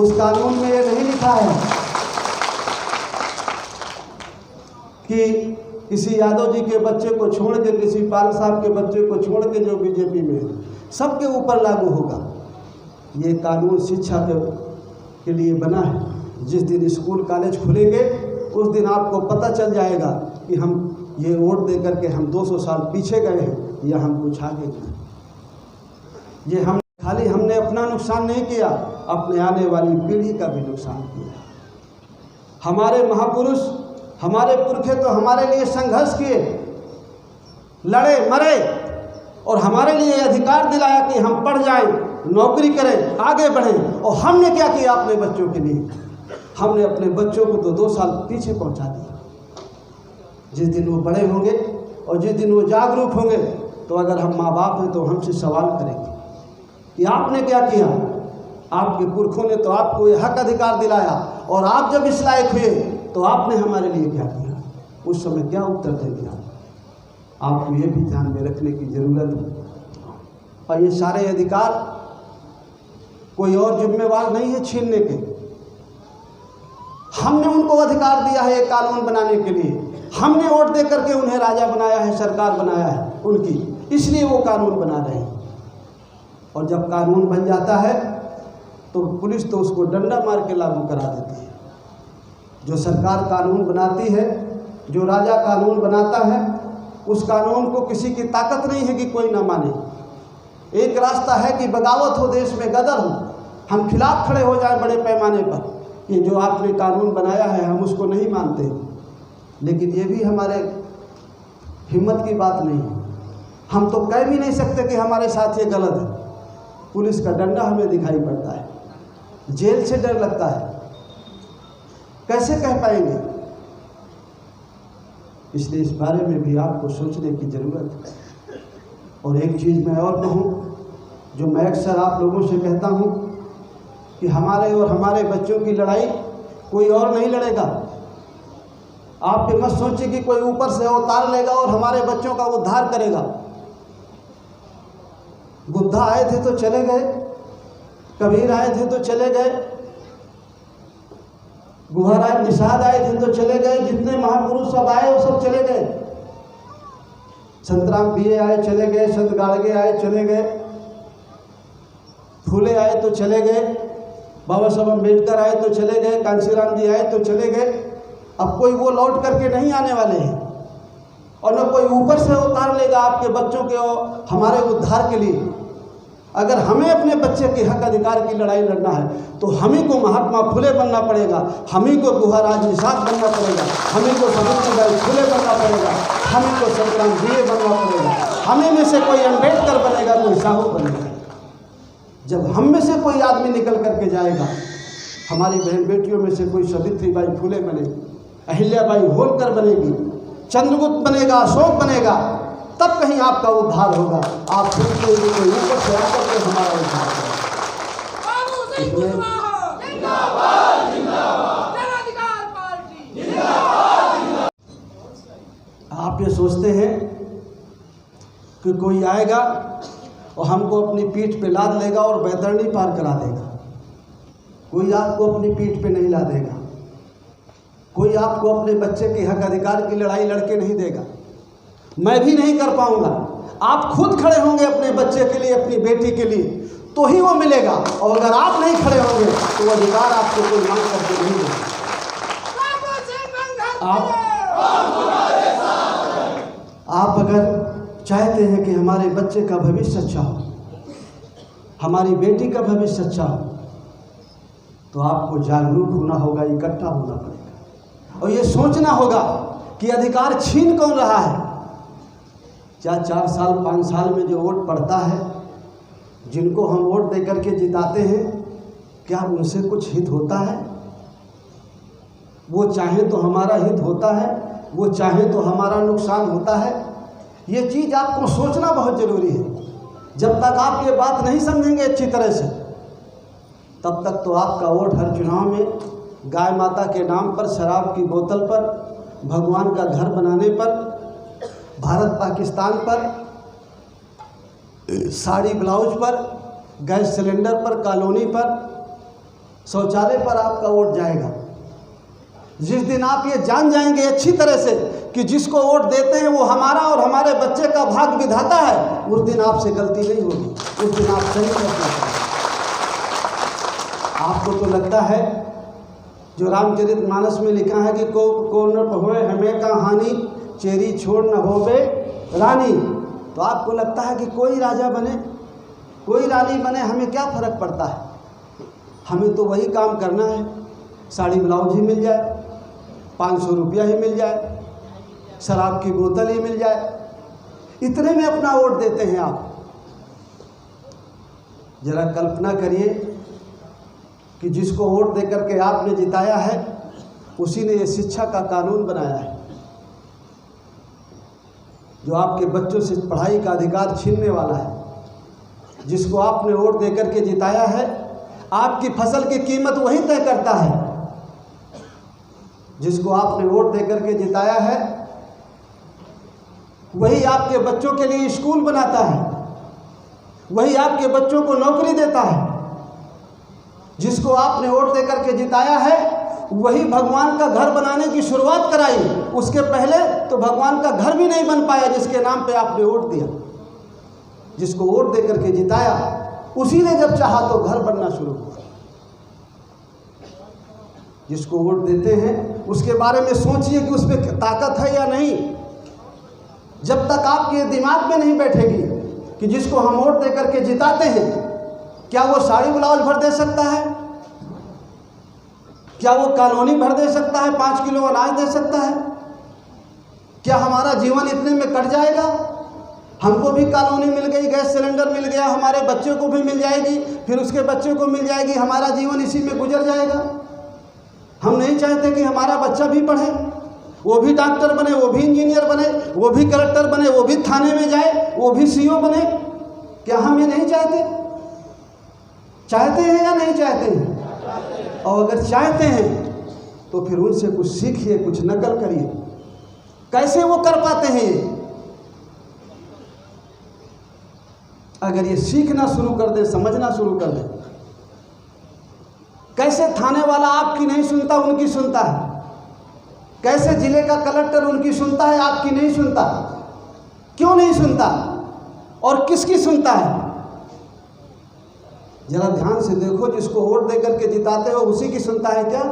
उस कानून में ये नहीं लिखा है कि किसी यादव जी के बच्चे को छोड़ के, किसी पाल साहब के बच्चे को छोड़ के जो बीजेपी में है, सबके ऊपर लागू होगा। ये कानून शिक्षा के लिए बना है। जिस दिन स्कूल कॉलेज खुलेंगे उस दिन आपको पता चल जाएगा कि हम ये वोट दे करके हम 200 साल पीछे गए हैं या हम कुछ आगे गए। ये हम खाली हमने अपना नुकसान नहीं किया, अपने आने वाली पीढ़ी का भी नुकसान किया। हमारे महापुरुष, हमारे पुरखे तो हमारे लिए संघर्ष किए, लड़े, मरे और हमारे लिए अधिकार दिलाया कि हम पढ़ जाएं, नौकरी करें, आगे बढ़ें। और हमने क्या किया अपने बच्चों के लिए? हमने अपने बच्चों को तो 2 साल पीछे पहुंचा दिया। जिस दिन वो बड़े होंगे और जिस दिन वो जागरूक होंगे तो अगर हम माँ बाप हैं तो हमसे सवाल करेंगे कि आपने क्या किया? आपके पुरखों ने तो आपको ये हक अधिकार दिलाया और आप जब इस लायक हुए तो आपने हमारे लिए क्या किया? उस समय क्या उत्तर देंगे आप? आपको ये भी ध्यान में रखने की ज़रूरत है। और ये सारे अधिकार कोई और जिम्मेवार नहीं है छीनने के। हमने उनको अधिकार दिया है एक कानून बनाने के लिए। हमने वोट दे करके उन्हें राजा बनाया है, सरकार बनाया है उनकी, इसलिए वो कानून बना रहे हैं। और जब कानून बन जाता है तो पुलिस तो उसको डंडा मार के लागू करा देती है। जो सरकार कानून बनाती है, जो राजा कानून बनाता है, उस कानून को किसी की ताकत नहीं है कि कोई ना माने। एक रास्ता है कि बगावत हो, देश में गदर हो, हम खिलाफ खड़े हो जाएं बड़े पैमाने पर। ये जो आपने कानून बनाया है हम उसको नहीं मानते, लेकिन ये भी हमारे हिम्मत की बात नहीं है। हम तो कह भी नहीं सकते कि हमारे साथ ये गलत है। पुलिस का डंडा हमें दिखाई पड़ता है, जेल से डर लगता है, कैसे कह पाएंगे? इसलिए इस बारे में भी आपको सोचने की ज़रूरत है। और एक चीज़ मैं और कहूँ, जो मैं अक्सर आप लोगों से कहता हूँ कि हमारे और हमारे बच्चों की लड़ाई कोई और नहीं लड़ेगा। आप ये मत सोचिए कि कोई ऊपर से अवतार लेगा और हमारे बच्चों का उद्धार करेगा। बुद्धा आए थे तो चले गए, कबीर आए थे तो चले गए, गुहाराज निषाद आए थे तो चले गए, जितने महापुरुष सब आए वो सब चले गए। संतराम पिए आए चले गए, संत गाड़गे आए चले गए, फूले आए तो चले गए, बाबा साहब अम्बेडकर आए तो चले गए, कांशीराम जी आए तो चले गए। अब कोई वो लौट करके नहीं आने वाले हैं, और न कोई ऊपर से उतार लेगा आपके बच्चों के और हमारे उद्धार के लिए। अगर हमें अपने बच्चे के हक अधिकार की लड़ाई लड़ना है तो हम ही को महात्मा फुले बनना पड़ेगा, हम ही को गुहाराज निषाद बनना पड़ेगा, हम ही को सावित्रीबाई फुले बनना पड़ेगा, हम ही को संतराम बीए बनना पड़ेगा, हमें में से कोई अम्बेडकर बनेगा, कोई साहू बनेगा। जब हम में से कोई आदमी निकल करके जाएगा, हमारी बहन बेटियों में से कोई सावित्रीबाई फुले बनेगी, अहिल्याबाई होलकर बनेगी, चंद्रगुप्त बनेगा, अशोक बनेगा, तब कहीं आपका उद्धार होगा। आप सोचते हैं कोई ऊपर से आकर के हमारा उद्धार करेगा। आप ये सोचते हैं कि कोई आएगा और हमको अपनी पीठ पे लाद लेगा और बैतरणी पार करा देगा। कोई आपको अपनी पीठ पे नहीं लादेगा, कोई आपको अपने बच्चे के हक अधिकार की लड़ाई लड़के नहीं देगा। मैं भी नहीं कर पाऊंगा। आप खुद खड़े होंगे अपने बच्चे के लिए, अपनी बेटी के लिए, तो ही वो मिलेगा। और अगर आप नहीं खड़े होंगे तो वो अधिकार आपको कोई मांग करके नहीं देगा। आप अगर चाहते हैं कि हमारे बच्चे का भविष्य अच्छा हो, हमारी बेटी का भविष्य अच्छा हो, तो आपको जागरूक होना होगा, इकट्ठा होना पड़ेगा और ये सोचना होगा कि अधिकार छीन कौन रहा है। क्या 4 साल 5 साल में जो वोट पड़ता है, जिनको हम वोट दे करके जिताते हैं, क्या उनसे कुछ हित होता है? वो चाहे तो हमारा हित होता है, वो चाहे तो हमारा नुकसान होता है। ये चीज़ आपको सोचना बहुत ज़रूरी है। जब तक आप ये बात नहीं समझेंगे अच्छी तरह से, तब तक तो आपका वोट हर चुनाव में गाय माता के नाम पर, शराब की बोतल पर, भगवान का घर बनाने पर, भारत पाकिस्तान पर, साड़ी ब्लाउज पर, गैस सिलेंडर पर, कॉलोनी पर, शौचालय पर आपका वोट जाएगा। जिस दिन आप ये जान जाएंगे अच्छी तरह से कि जिसको वोट देते हैं वो हमारा और हमारे बच्चे का भाग विधाता है, उस दिन आपसे गलती नहीं होगी, उस दिन आप सही कर। आपको तो लगता है जो रामचरितमानस में लिखा है कि को न होए हमें कहानी, चेरी छोड़ न होवे रानी, तो आपको लगता है कि कोई राजा बने, कोई रानी बने, हमें क्या फ़र्क पड़ता है। हमें तो वही काम करना है, साड़ी ब्लाउज ही मिल जाए, 500 रुपया ही मिल जाए, शराब की बोतल ही मिल जाए, इतने में अपना वोट देते हैं आप। जरा कल्पना करिए कि जिसको वोट दे करके आपने जिताया है, उसी ने ये शिक्षा का कानून बनाया है, जो आपके बच्चों से पढ़ाई का अधिकार छीनने वाला है। जिसको आपने वोट दे करके जिताया है, आपकी फसल की कीमत वही तय करता है। जिसको आपने वोट दे करके जिताया है, वही आपके बच्चों के लिए स्कूल बनाता है, वही आपके बच्चों को नौकरी देता है। जिसको आपने वोट दे करके जिताया है, वही भगवान का घर बनाने की शुरुआत कराई। उसके पहले तो भगवान का घर भी नहीं बन पाया जिसके नाम पे आपने वोट दिया। जिसको वोट दे करके जिताया उसी ने जब चाहा तो घर बनना शुरू हुआ। जिसको वोट देते हैं उसके बारे में सोचिए कि उसमें ताकत है या नहीं। जब तक आपके दिमाग में नहीं बैठेगी कि जिसको हम वोट दे करके जिताते हैं क्या वो साड़ी ब्लाउज भर दे सकता है, क्या वो कॉलोनी भर दे सकता है, 5 किलो अनाज दे सकता है, क्या हमारा जीवन इतने में कट जाएगा? हमको भी कॉलोनी मिल गई, गैस सिलेंडर मिल गया, हमारे बच्चे को भी मिल जाएगी, फिर उसके बच्चे को मिल जाएगी, हमारा जीवन इसी में गुजर जाएगा। हम नहीं चाहते कि हमारा बच्चा भी पढ़े, वो भी डॉक्टर बने, वो भी इंजीनियर बने, वो भी कलेक्टर बने, वो भी थाने में जाए, वो भी सीओ बने। क्या हम ये नहीं चाहते? चाहते हैं या नहीं चाहते हैं? और अगर चाहते हैं तो फिर उनसे कुछ सीखिए, कुछ नकल करिए। कैसे वो कर पाते हैं ये? अगर ये सीखना शुरू कर दे, समझना शुरू कर दे। कैसे थाने वाला आपकी नहीं सुनता, उनकी सुनता है? कैसे जिले का कलेक्टर उनकी सुनता है, आपकी नहीं सुनता? क्यों नहीं सुनता और किसकी सुनता है? जरा ध्यान से देखो, जिसको वोट दे करके जिताते हो उसी की सुनता है क्या?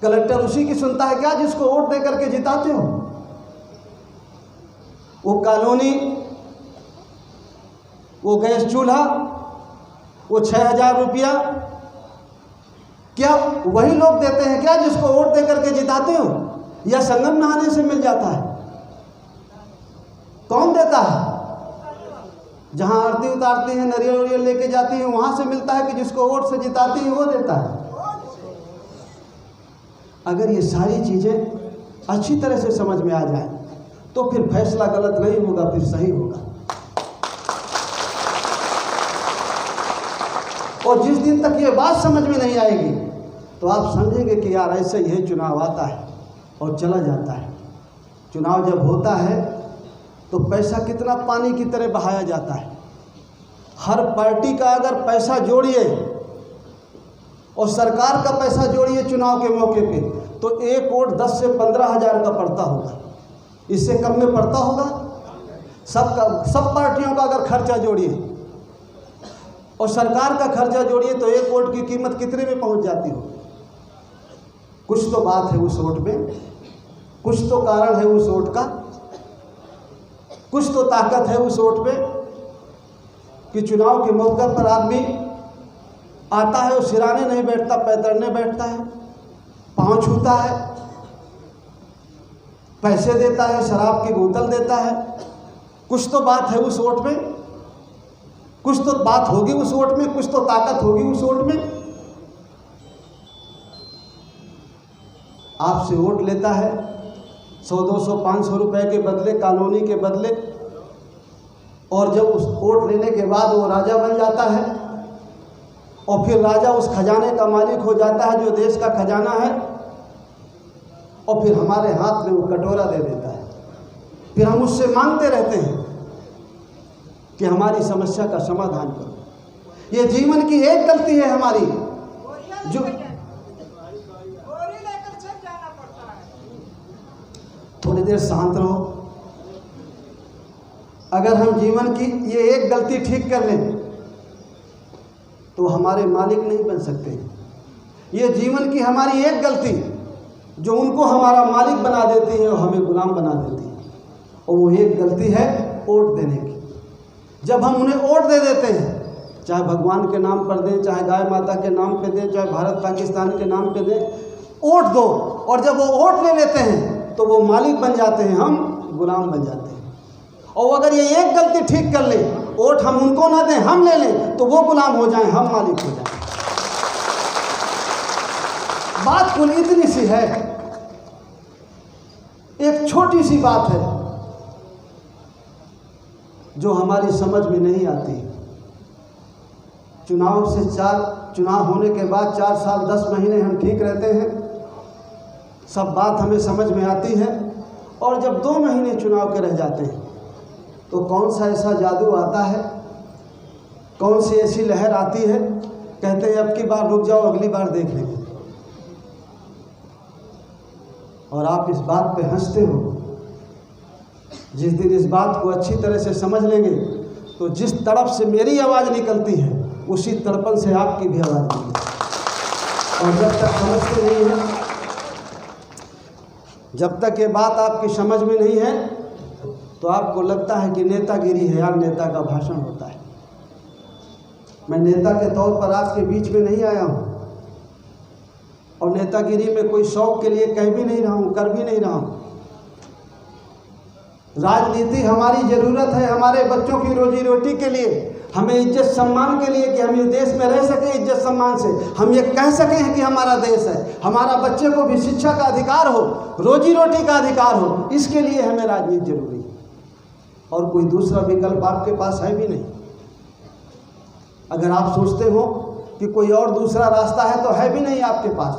कलेक्टर उसी की सुनता है क्या जिसको वोट दे करके जिताते हो? वो कॉलोनी, वो गैस चूल्हा, वो 6,000 रुपया क्या वही लोग देते हैं क्या जिसको वोट दे करके जिताते हो? या संगम नहाने से मिल जाता है? कौन देता है? जहां आरती उतारती हैं, नरियल वरियल लेके जाती हैं, वहां से मिलता है कि जिसको वोट से जिताती है वो देता है? अगर ये सारी चीजें अच्छी तरह से समझ में आ जाए तो फिर फैसला गलत नहीं होगा, फिर सही होगा। और जिस दिन तक ये बात समझ में नहीं आएगी तो आप समझेंगे कि यार ऐसे यह चुनाव आता है और चला जाता है। चुनाव जब होता है तो पैसा कितना पानी की तरह बहाया जाता है। हर पार्टी का अगर पैसा जोड़िए और सरकार का पैसा जोड़िए चुनाव के मौके पे तो एक वोट 10 से 15 हज़ार का पड़ता होगा। इससे कम में पड़ता होगा? सब पार्टियों का अगर खर्चा जोड़िए और सरकार का खर्चा जोड़िए तो एक वोट की कीमत कितने में पहुंच जाती हो? कुछ तो बात है उस वोट में, कुछ तो कारण है उस वोट का, कुछ तो ताकत है उस वोट पे कि चुनाव के मौके पर आदमी आता है और सिराने नहीं बैठता, पैतरने बैठता है, पांव छूता है, पैसे देता है, शराब की बोतल देता है। कुछ तो बात है उस वोट में, कुछ तो बात होगी उस वोट में, कुछ तो ताकत होगी उस वोट में। आपसे वोट लेता है 100, 200, 500 रुपए के बदले, कॉलोनी के बदले, और जब उस वोट लेने के बाद वो राजा बन जाता है और फिर राजा उस खजाने का मालिक हो जाता है जो देश का खजाना है, और फिर हमारे हाथ में वो कटोरा दे देता है। फिर हम उससे मांगते रहते हैं कि हमारी समस्या का समाधान करो। ये जीवन की एक गलती है हमारी जो थोड़ी देर शांत रहो। अगर हम जीवन की ये एक गलती ठीक कर लें तो हमारे मालिक नहीं बन सकते। ये जीवन की हमारी एक गलती जो उनको हमारा मालिक बना देती है और हमें गुलाम बना देती है, और वो एक गलती है वोट देने की। जब हम उन्हें वोट दे देते हैं, चाहे भगवान के नाम पर दें, चाहे गाय माता के नाम पे दें, चाहे भारत पाकिस्तान के नाम पे दें, वोट दो, और जब वो वोट ले लेते हैं तो वो मालिक बन जाते हैं, हम गुलाम बन जाते हैं। और अगर ये एक गलती ठीक कर ले, वोट हम उनको ना दें, हम ले लें, तो वो गुलाम हो जाएं, हम मालिक हो जाएं। बात कुल इतनी सी है, एक छोटी सी बात है जो हमारी समझ में नहीं आती। चुनाव होने के बाद 4 साल 10 महीने हम ठीक रहते हैं, सब बात हमें समझ में आती है, और जब 2 महीने चुनाव के रह जाते हैं तो कौन सा ऐसा जादू आता है, कौन सी ऐसी लहर आती है कहते हैं अब की बार रुक जाओ, अगली बार देख लेंगे, और आप इस बात पे हंसते हो। जिस दिन इस बात को अच्छी तरह से समझ लेंगे तो जिस तड़प से मेरी आवाज़ निकलती है उसी तड़पन से आपकी भी आवाज़ निकलेगी। और जब तक समझते नहीं हैं, जब तक ये बात आपकी समझ में नहीं है, तो आपको लगता है कि नेतागिरी है यार, नेता का भाषण होता है। मैं नेता के तौर पर आपके बीच में नहीं आया हूँ, और नेतागिरी में कोई शौक के लिए कह भी नहीं रहा हूँ, कर भी नहीं रहा हूँ। राजनीति हमारी ज़रूरत है, हमारे बच्चों की रोजी रोटी के लिए, हमें इज्जत सम्मान के लिए, कि हम इस देश में रह सकें इज्जत सम्मान से, हम ये कह सकें कि हमारा देश है, हमारा बच्चे को भी शिक्षा का अधिकार हो, रोजी रोटी का अधिकार हो, इसके लिए हमें राजनीति जरूरी है। और कोई दूसरा विकल्प आपके पास है भी नहीं। अगर आप सोचते हो कि कोई और दूसरा रास्ता है, तो है भी नहीं आपके पास।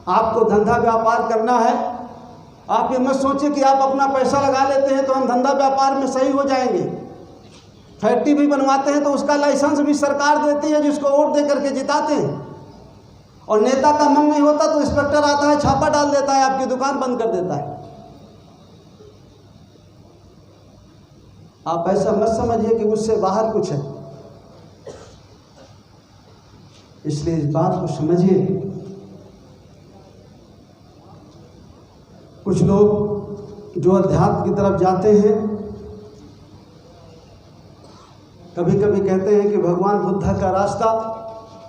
आपको धंधा व्यापार करना है, आप ये मत सोचिए कि आप अपना पैसा लगा लेते हैं तो हम धंधा व्यापार में सही हो जाएंगे। फैक्ट्री भी बनवाते हैं तो उसका लाइसेंस भी सरकार देती है, जिसको वोट दे करके जिताते हैं। और नेता का मन नहीं होता तो इंस्पेक्टर आता है, छापा डाल देता है, आपकी दुकान बंद कर देता है। आप ऐसा मत समझिए कि उससे बाहर कुछ है। इसलिए इस बात को समझिए। कुछ लोग जो अध्यात्म की तरफ जाते हैं, कभी कभी कहते हैं कि भगवान बुद्ध का रास्ता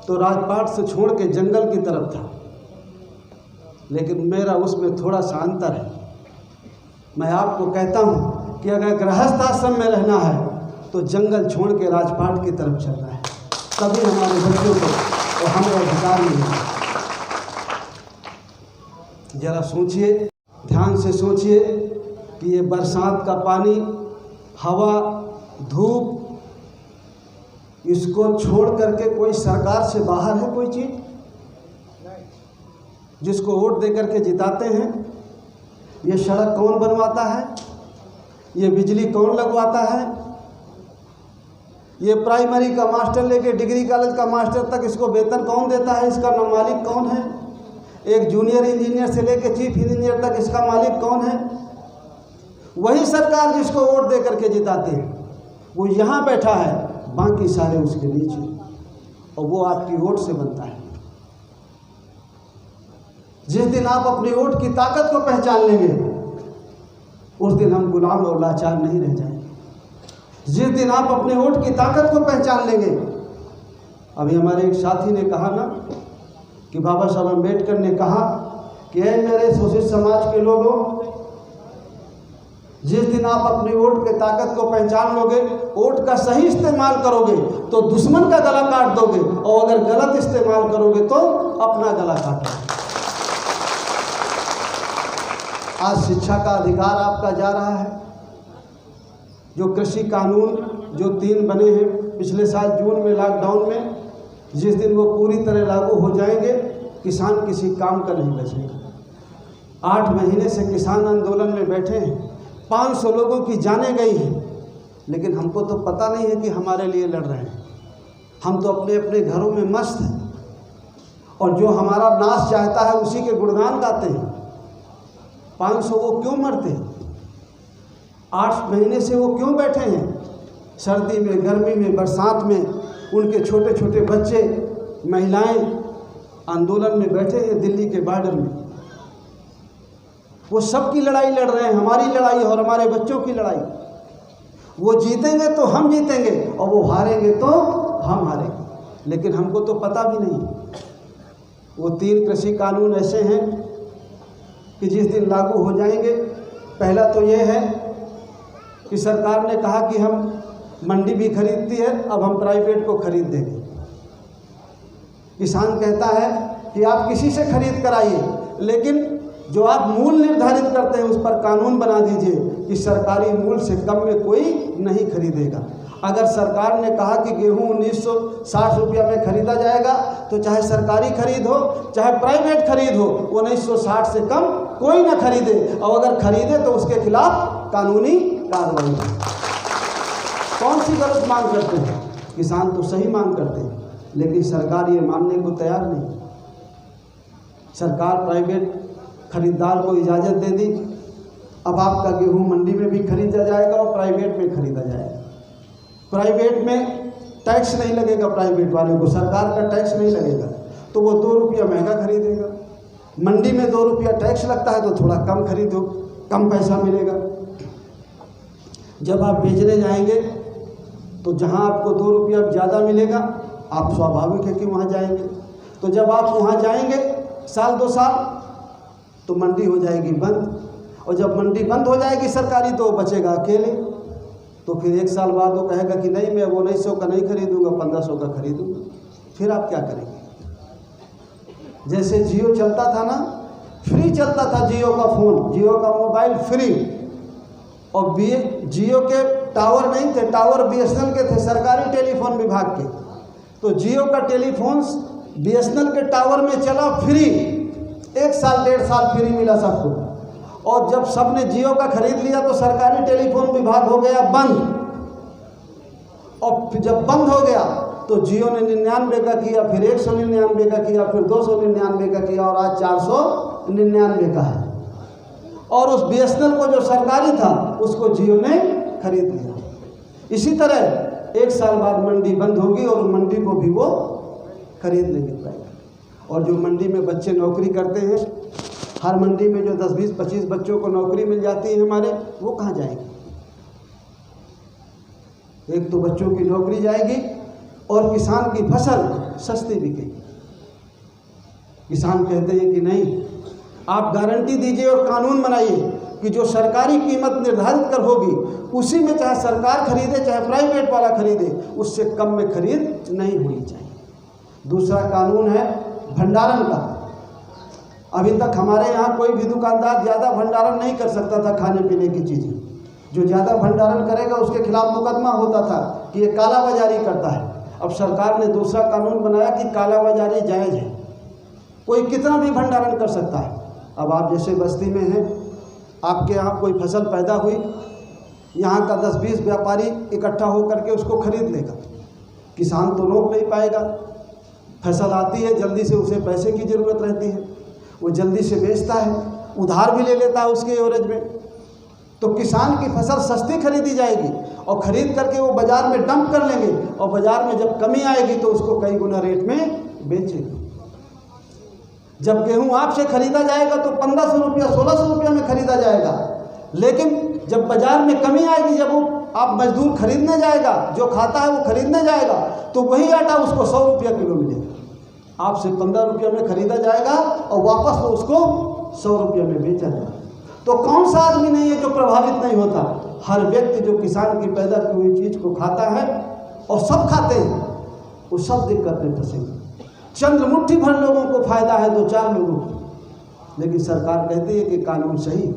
तो राजपाट से छोड़ के जंगल की तरफ था, लेकिन मेरा उसमें थोड़ा सा अंतर है। मैं आपको कहता हूँ कि अगर गृहस्थ आश्रम में रहना है तो जंगल छोड़ के राजपाट की तरफ चलना है, तभी हमारे बच्चों को और हमारा अधिकार मिलेगा। जरा सोचिए, ध्यान से सोचिए कि ये बरसात का पानी, हवा, धूप, इसको छोड़ करके कोई सरकार से बाहर है कोई चीज़? जिसको वोट दे करके जिताते हैं, ये सड़क कौन बनवाता है? ये बिजली कौन लगवाता है? ये प्राइमरी का मास्टर लेके डिग्री कॉलेज का मास्टर तक इसको वेतन कौन देता है? इसका मालिक कौन है? एक जूनियर इंजीनियर से लेके चीफ इंजीनियर तक इसका मालिक कौन है? वही सरकार जिसको वोट दे करके जिताते हैं, वो यहाँ बैठा है, बाकी सारे उसके नीचे, और वो आपकी वोट से बनता है। जिस दिन आप अपनी वोट की ताकत को पहचान लेंगे, उस दिन हम गुलाम और लाचार नहीं रह जाएंगे। जिस दिन आप अपने वोट की ताकत को पहचान लेंगे, अभी हमारे एक साथी ने कहा ना कि बाबा साहब अम्बेडकर ने कहा कि ऐ मेरे शोषित समाज के लोगों, जिस दिन आप अपनी वोट की ताकत को पहचान लोगे, वोट का सही इस्तेमाल करोगे तो दुश्मन का गला काट दोगे, और अगर गलत इस्तेमाल करोगे तो अपना गला काटोगे। आज शिक्षा का अधिकार आपका जा रहा है। जो कृषि कानून जो 3 बने हैं पिछले साल जून में लॉकडाउन में, जिस दिन वो पूरी तरह लागू हो जाएंगे, किसान किसी काम का नहीं बचेगा। 8 महीने से किसान आंदोलन में बैठे हैं, 500 लोगों की जानें गई हैं, लेकिन हमको तो पता नहीं है कि हमारे लिए लड़ रहे हैं। हम तो अपने अपने घरों में मस्त हैं, और जो हमारा नाश चाहता है उसी के गुणगान गाते हैं। 500 वो क्यों मरते हैं? 8 महीने से वो क्यों बैठे हैं? सर्दी में, गर्मी में, बरसात में उनके छोटे छोटे बच्चे, महिलाएं आंदोलन में बैठे हैं दिल्ली के बॉर्डर में। वो सबकी लड़ाई लड़ रहे हैं, हमारी लड़ाई और हमारे बच्चों की लड़ाई। वो जीतेंगे तो हम जीतेंगे, और वो हारेंगे तो हम हारेंगे, लेकिन हमको तो पता भी नहीं। वो 3 कृषि कानून ऐसे हैं कि जिस दिन लागू हो जाएंगे, पहला तो ये है कि सरकार ने कहा कि हम मंडी भी खरीदती है, अब हम प्राइवेट को खरीद देंगे। किसान कहता है कि आप किसी से खरीद कराइए, लेकिन जो आप मूल निर्धारित करते हैं उस पर कानून बना दीजिए कि सरकारी मूल्य से कम में कोई नहीं खरीदेगा। अगर सरकार ने कहा कि गेहूं 1960 रुपया में खरीदा जाएगा, तो चाहे सरकारी खरीद हो चाहे प्राइवेट खरीद हो, 1960 से कम कोई ना खरीदे, और अगर खरीदे तो उसके खिलाफ कानूनी कार्रवाई। कौन सी गलत मांग करते हैं? किसान तो सही मांग करते हैं, लेकिन सरकार ये मानने को तैयार नहीं। सरकार प्राइवेट खरीदार को इजाज़त दे दी, अब आपका गेहूं मंडी में भी खरीदा जाएगा और प्राइवेट में खरीदा जाएगा। प्राइवेट में टैक्स नहीं लगेगा, प्राइवेट वाले को सरकार का टैक्स नहीं लगेगा, तो वो 2 रुपया महंगा खरीदेगा। मंडी में 2 रुपया टैक्स लगता है तो थोड़ा कम खरीदो, कम पैसा मिलेगा। जब आप बेचने जाएंगे तो जहां आपको 2 रुपया ज़्यादा मिलेगा, आप स्वाभाविक है कि वहां जाएंगे। तो जब आप वहां जाएंगे साल 2 साल तो मंडी हो जाएगी बंद, और जब मंडी बंद हो जाएगी सरकारी तो बचेगा अकेले। तो फिर 1 साल बाद वो कहेगा कि नहीं, मैं वो 1900 का नहीं खरीदूंगा, 1500 का खरीदूंगा। फिर आप क्या करेंगे? जैसे जियो चलता था ना, फ्री चलता था जियो का फ़ोन, जियो का मोबाइल फ्री, और जियो के टावर नहीं थे, टावर BSNL के थे, सरकारी टेलीफोन विभाग के। तो जियो का टेलीफोन BSNL के टावर में चला फ्री, 1 साल 1.5 साल फ्री मिला सबको। और जब सबने जियो का खरीद लिया तो सरकारी टेलीफोन विभाग हो गया बंद, और जब बंद हो गया तो जियो ने 99 का किया, फिर 199 का किया, फिर 299 का किया, और आज 499 का है। और उस BSNL को जो सरकारी था उसको जियो ने खरीद लिया। इसी तरह 1 साल बाद मंडी बंद होगी और मंडी को भी वो खरीद नहीं पाएगा। और जो मंडी में बच्चे नौकरी करते हैं, हर मंडी में जो 10, 20, 25 बच्चों को नौकरी मिल जाती है हमारे, वो कहाँ जाएंगे? एक तो बच्चों की नौकरी जाएगी और किसान की फसल सस्ती बिकेगी। किसान कहते हैं कि नहीं, आप गारंटी दीजिए और कानून बनाइए कि जो सरकारी कीमत निर्धारित कर होगी उसी में चाहे सरकार खरीदे चाहे प्राइवेट वाला खरीदे, उससे कम में खरीद नहीं होनी चाहिए। दूसरा कानून है भंडारण का। अभी तक हमारे यहाँ कोई भी दुकानदार ज़्यादा भंडारण नहीं कर सकता था खाने पीने की चीज़ें। जो ज़्यादा भंडारण करेगा उसके खिलाफ मुकदमा होता था कि ये कालाबाजारी करता है। अब सरकार ने दूसरा कानून बनाया कि कालाबाजारी जायज़ है, कोई कितना भी भंडारण कर सकता है। अब आप जैसे बस्ती में हैं, आपके यहाँ कोई फसल पैदा हुई, यहाँ का 10-20 व्यापारी इकट्ठा होकर के उसको खरीद लेगा, किसान तो रोक नहीं पाएगा। फसल आती है, जल्दी से उसे पैसे की ज़रूरत रहती है, वो जल्दी से बेचता है, उधार भी ले लेता है उसके एवरेज में। तो किसान की फसल सस्ती खरीदी जाएगी और ख़रीद करके वो बाज़ार में डंप कर लेंगे, और बाज़ार में जब कमी आएगी तो उसको कई गुना रेट में बेचेंगे। जब गेहूं आपसे खरीदा जाएगा तो 1500 रुपया 1600 रुपया में खरीदा जाएगा, लेकिन जब बाज़ार में कमी आएगी, जब वो आप मजदूर खरीदने जाएगा, जो खाता है वो खरीदने जाएगा, तो वही आटा उसको 100 रुपया किलो मिलेगा। आपसे 15 रुपया में खरीदा जाएगा और वापस वो उसको 100 रुपया में बेचा जाएगा। तो कौन सा आदमी नहीं है जो प्रभावित नहीं होता? हर व्यक्ति जो किसान की पैदा की हुई चीज़ को खाता है, और सब खाते हैं, वो सब दिक्कत में फंसेंगे। चंद मुट्ठी भर लोगों को फायदा है, 2-4 लोगों को। लेकिन सरकार कहती है कि कानून सही,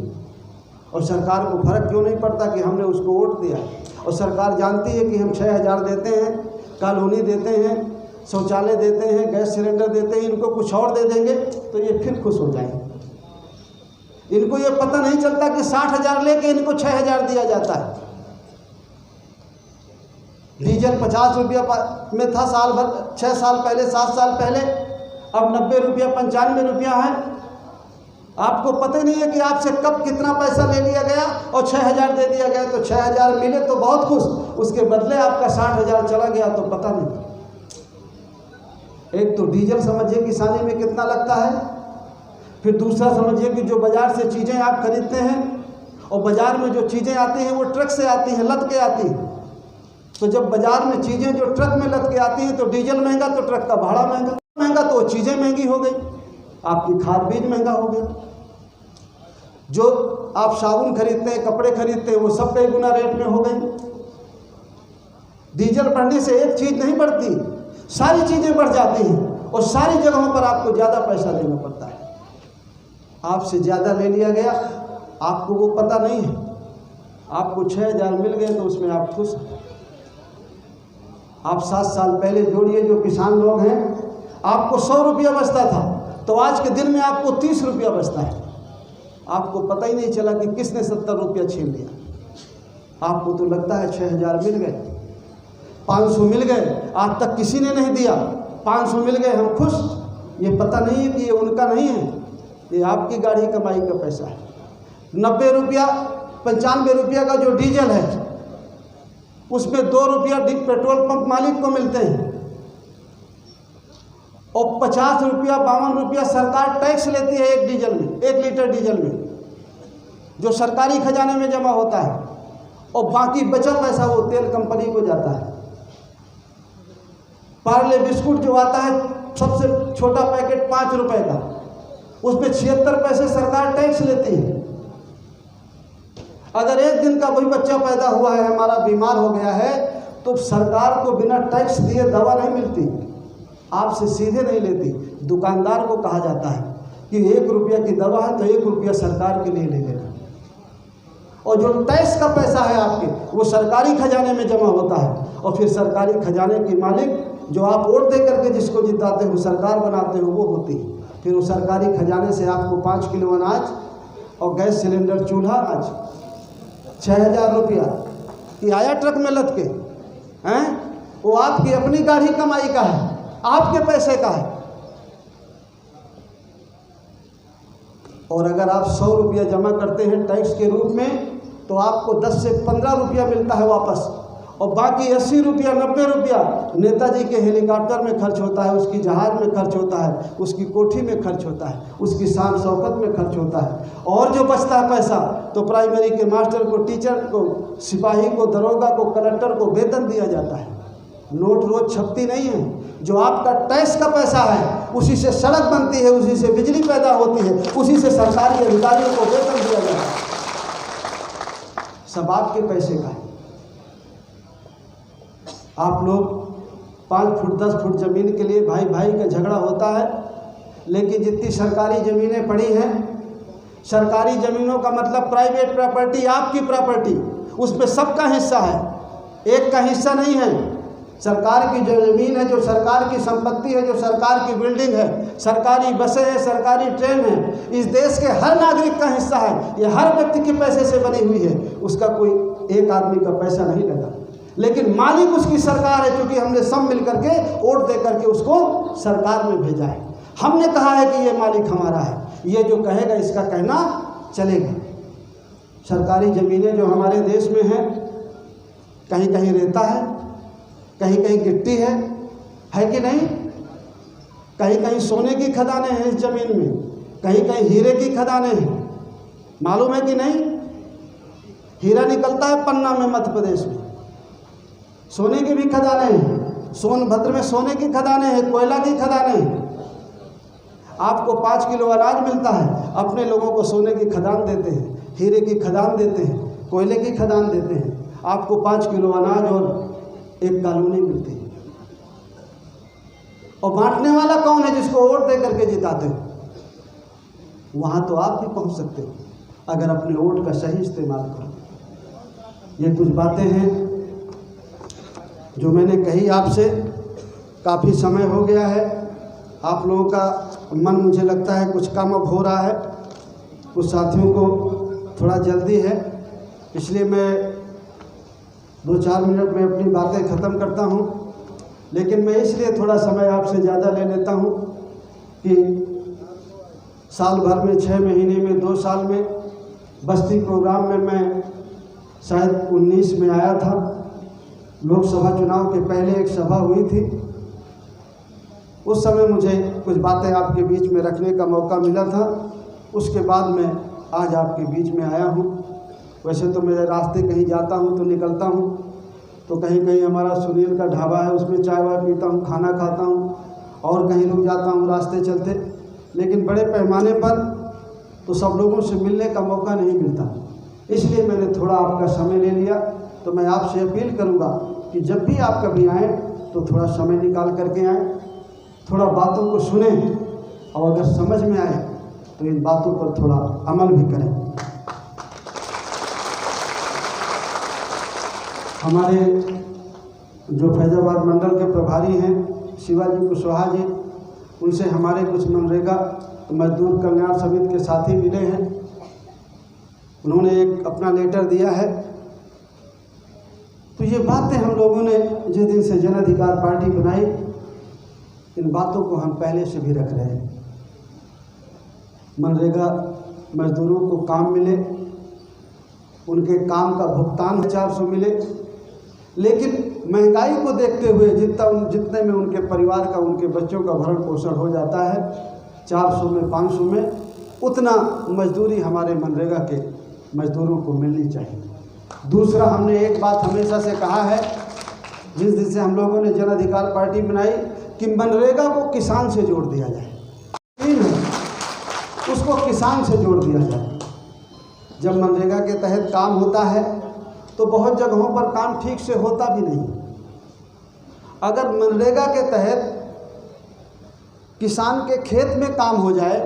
और सरकार को फर्क क्यों नहीं पड़ता कि हमने उसको वोट दिया। और सरकार जानती है कि हम 6000 देते हैं, कॉलोनी देते हैं, शौचालय देते हैं, गैस सिलेंडर देते हैं, इनको कुछ और दे देंगे तो ये फिर खुश हो जाएंगे। इनको ये पता नहीं चलता कि 60,000 लेके इनको 6,000 दिया जाता है। डीजल 50 रुपया में था साल भर, 6 साल पहले, 7 साल पहले, अब 90 रुपया 95 रुपया है। आपको पता ही नहीं है कि आपसे कब कितना पैसा ले लिया गया और 6,000 दे दिया गया। तो 6,000 मिले तो बहुत खुश, उसके बदले आपका 60,000 चला गया तो पता नहीं। एक तो डीजल समझिए किसानी में कितना लगता है, फिर दूसरा समझिए कि जो बाज़ार से चीज़ें आप खरीदते हैं, और बाज़ार में जो चीज़ें आती हैं वो ट्रक से आती हैं, लद के आती हैं। तो जब बाज़ार में चीज़ें जो ट्रक में लद के आती हैं तो डीजल महंगा तो ट्रक का भाड़ा महंगा तो चीज़ें महंगी हो गई, आपकी खाद बीज महंगा हो गया। जो आप साबुन खरीदते हैं, कपड़े खरीदते हैं, वो सब कई गुना रेट में हो गई। डीजल बढ़ने से एक चीज़ नहीं बढ़ती, सारी चीज़ें बढ़ जाती हैं, और सारी जगहों पर आपको ज़्यादा पैसा देना पड़ता है। आपसे ज़्यादा ले लिया गया, आपको वो पता नहीं है, आपको 6,000 मिल गए तो उसमें आप खुश हैं। आप 7 साल पहले जोड़िए, जो किसान लोग हैं, आपको 100 रुपया बचता था, तो आज के दिन में आपको 30 रुपया बचता है। आपको पता ही नहीं चला कि किसने 70 रुपया छीन लिया। आपको तो लगता है 6,000 मिल गए, 500 मिल गए, आज तक किसी ने नहीं दिया। 500 मिल गए, हम खुश। ये पता नहीं है कि ये उनका नहीं है, ये आपकी गाड़ी कमाई का पैसा है। 90 रुपया 95 रुपया का जो डीजल है उसमें 2 रुपया पेट्रोल पंप मालिक को मिलते हैं और 50 रुपया 52 रुपया सरकार टैक्स लेती है एक लीटर डीजल में, जो सरकारी खजाने में जमा होता है, और बाकी बचा पैसा वो तेल कंपनी को जाता है। पार्ले बिस्कुट जो आता है सबसे छोटा पैकेट 5 रुपए का, उसमें 76 पैसे सरकार टैक्स लेती है। अगर एक दिन का वही बच्चा पैदा हुआ है, हमारा बीमार हो गया है, तो सरकार को बिना टैक्स दिए दवा नहीं मिलती, आपसे सीधे नहीं लेती। दुकानदार को कहा जाता है कि 1 रुपया की दवा है तो 1 रुपया सरकार के लिए ले लेना, और जो टैक्स का पैसा है आपके वो सरकारी खजाने में जमा होता है, और फिर सरकारी खजाने की मालिक जो आप वोट दे करके जिसको जिताते हो, सरकार बनाते हो, वो होती है। फिर वो सरकारी खजाने से आपको 5 किलो अनाज और गैस सिलेंडर चूल्हा आज 6000 रुपया कि आया ट्रक में लद के हैं, वो आपकी अपनी गाड़ी कमाई का है, आपके पैसे का है। और अगर आप 100 रुपया जमा करते हैं टैक्स के रूप में तो आपको 10 से 15 रुपया मिलता है वापस, और बाकी 80 रुपया 90 रुपया नेताजी के हेलीकॉप्टर में खर्च होता है, उसकी जहाज में खर्च होता है, उसकी कोठी में खर्च होता है, उसकी शान शौकत में खर्च होता है। और जो बचता है पैसा तो प्राइमरी के मास्टर को, टीचर को, सिपाही को, दरोगा को, कलेक्टर को वेतन दिया जाता है। नोट रोज छपती नहीं है, जो आपका टैक्स का पैसा है उसी से सड़क बनती है, उसी से बिजली पैदा होती है, उसी से सरकारी अधिकारियों को वेतन दिया जाता है, सब आपके पैसे का है। आप लोग 5 फुट 10 फुट ज़मीन के लिए भाई भाई का झगड़ा होता है, लेकिन जितनी सरकारी ज़मीनें पड़ी हैं, सरकारी ज़मीनों का मतलब प्राइवेट प्रॉपर्टी, आपकी प्रॉपर्टी, उसमें सबका हिस्सा है, एक का हिस्सा नहीं है। सरकार की जो ज़मीन है, जो सरकार की संपत्ति है, जो सरकार की बिल्डिंग है, सरकारी बसें हैं, सरकारी ट्रेन है, इस देश के हर नागरिक का हिस्सा है। ये हर व्यक्ति के पैसे से बनी हुई है, उसका कोई एक आदमी का पैसा नहीं लगा, लेकिन मालिक उसकी सरकार है, क्योंकि हमने सब मिल करके वोट दे करके उसको सरकार में भेजा है। हमने कहा है कि ये मालिक हमारा है, ये जो कहेगा इसका कहना चलेगा। सरकारी ज़मीनें जो हमारे देश में हैं, कहीं कहीं रेता है, कहीं कहीं गिट्टी है कि नहीं? कहीं कहीं सोने की खदानें हैं इस ज़मीन में, कहीं कहीं हीरे की खदानें हैं, मालूम है कि नहीं? हीरा निकलता है पन्ना में, मध्य प्रदेश में। सोने की भी खदानें हैं, सोनभद्र में सोने की खदानें हैं, कोयला की खदानें हैं। आपको 5 किलो अनाज मिलता है, अपने लोगों को सोने की खदान देते हैं, हीरे की खदान देते हैं, कोयले की खदान देते हैं। आपको 5 किलो अनाज और एक कॉलोनी मिलती है, और बांटने वाला कौन है? जिसको वोट दे करके जिताते हो। वहाँ तो आप भी पहुँच सकते हो अगर अपने वोट का सही इस्तेमाल करो। ये कुछ बातें हैं जो मैंने कही आपसे। काफ़ी समय हो गया है, आप लोगों का मन मुझे लगता है कुछ कम अब हो रहा है, कुछ साथियों को थोड़ा जल्दी है, इसलिए मैं 2-4 मिनट में अपनी बातें ख़त्म करता हूँ। लेकिन मैं इसलिए थोड़ा समय आपसे ज़्यादा ले लेता हूँ कि साल भर में 6 महीने में 2 साल में बस्ती प्रोग्राम में मैं शायद 19 में आया था। लोकसभा चुनाव के पहले एक सभा हुई थी, उस समय मुझे कुछ बातें आपके बीच में रखने का मौका मिला था। उसके बाद मैं आज आपके बीच में आया हूँ। वैसे तो मेरे रास्ते कहीं जाता हूँ तो निकलता हूँ तो कहीं कहीं हमारा सुनील का ढाबा है, उसमें चाय वाय पीता हूँ, खाना खाता हूँ, और कहीं रुक जाता हूँ रास्ते चलते। लेकिन बड़े पैमाने पर तो सब लोगों से मिलने का मौका नहीं मिलता, इसलिए मैंने थोड़ा आपका समय ले लिया। तो मैं आपसे अपील करूँगा कि जब भी आप कभी आएँ तो थोड़ा समय निकाल करके आएँ, थोड़ा बातों को सुने, और अगर समझ में आए तो इन बातों पर थोड़ा अमल भी करें। हमारे जो फैजाबाद मंडल के प्रभारी हैं शिवाजी कुशवाहा जी, उनसे हमारे कुछ मनरेगा मजदूर कल्याण समिति के साथी मिले हैं। उन्होंने एक अपना लेटर दिया है तो ये बातें हम लोगों ने जिस दिन से जन अधिकार पार्टी बनाई, इन बातों को हम पहले से भी रख रहे हैं। मनरेगा मजदूरों को काम मिले, उनके काम का भुगतान 400 मिले, लेकिन महंगाई को देखते हुए जितने में उनके परिवार का, उनके बच्चों का भरण पोषण हो जाता है 400 में 500 में, उतना मजदूरी हमारे मनरेगा के मजदूरों को मिलनी चाहिए। दूसरा, हमने एक बात हमेशा से कहा है, जिस दिन से हम लोगों ने जन अधिकार पार्टी बनाई, कि मनरेगा को किसान से जोड़ दिया जाए। उसको किसान से जोड़ दिया जाए। जब मनरेगा के तहत काम होता है तो बहुत जगहों पर काम ठीक से होता भी नहीं। अगर मनरेगा के तहत किसान के खेत में काम हो जाए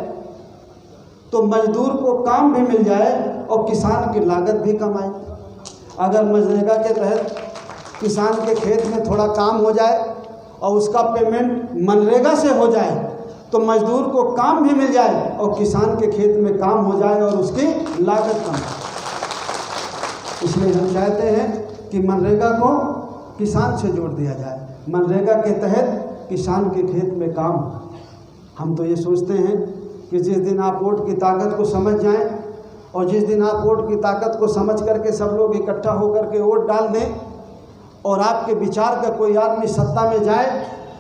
तो मजदूर को काम भी मिल जाए और किसान की लागत भी कम आए। अगर मनरेगा के तहत किसान के खेत में थोड़ा काम हो जाए और उसका पेमेंट मनरेगा से हो जाए तो मजदूर को काम भी मिल जाए और किसान के खेत में काम हो जाए और उसकी लागत कम आए। इसलिए हम चाहते हैं कि मनरेगा को किसान से जोड़ दिया जाए। मनरेगा के तहत किसान के खेत में काम। हम तो ये सोचते हैं कि जिस दिन आप वोट की ताकत को समझ जाएं और जिस दिन आप वोट की ताकत को समझ करके सब लोग इकट्ठा होकर के वोट डाल दें और आपके विचार का कोई आदमी सत्ता में जाए,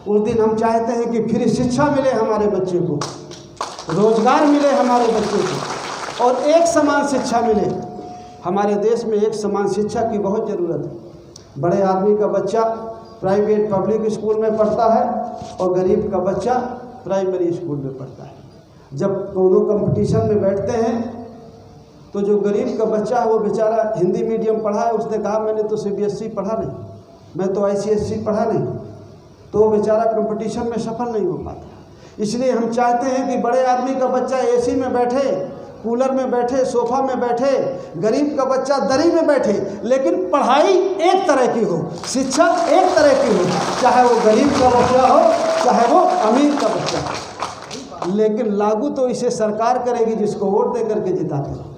उस दिन हम चाहते हैं कि फ्री शिक्षा मिले हमारे बच्चे को, रोजगार मिले हमारे बच्चे को और एक समान शिक्षा मिले। हमारे देश में एक समान शिक्षा की बहुत ज़रूरत है। बड़े आदमी का बच्चा प्राइवेट पब्लिक स्कूल में पढ़ता है और गरीब का बच्चा प्राइमरी स्कूल में पढ़ता है। जब दोनों कंपटीशन में बैठते हैं तो जो गरीब का बच्चा है वो बेचारा हिंदी मीडियम पढ़ा है, उसने कहा मैंने तो CBSE पढ़ा नहीं, मैं तो ICSE पढ़ा नहीं, तो वो बेचारा कंपटीशन में सफल नहीं हो पाता। इसलिए हम चाहते हैं कि बड़े आदमी का बच्चा AC में बैठे, कूलर में बैठे, सोफा में बैठे, गरीब का बच्चा दरी में बैठे, लेकिन पढ़ाई एक तरह की हो, शिक्षा एक तरह की हो, चाहे वो गरीब का बच्चा हो चाहे वो अमीर का बच्चा हो। लेकिन लागू तो इसे सरकार करेगी जिसको वोट दे करके जिताते हैं।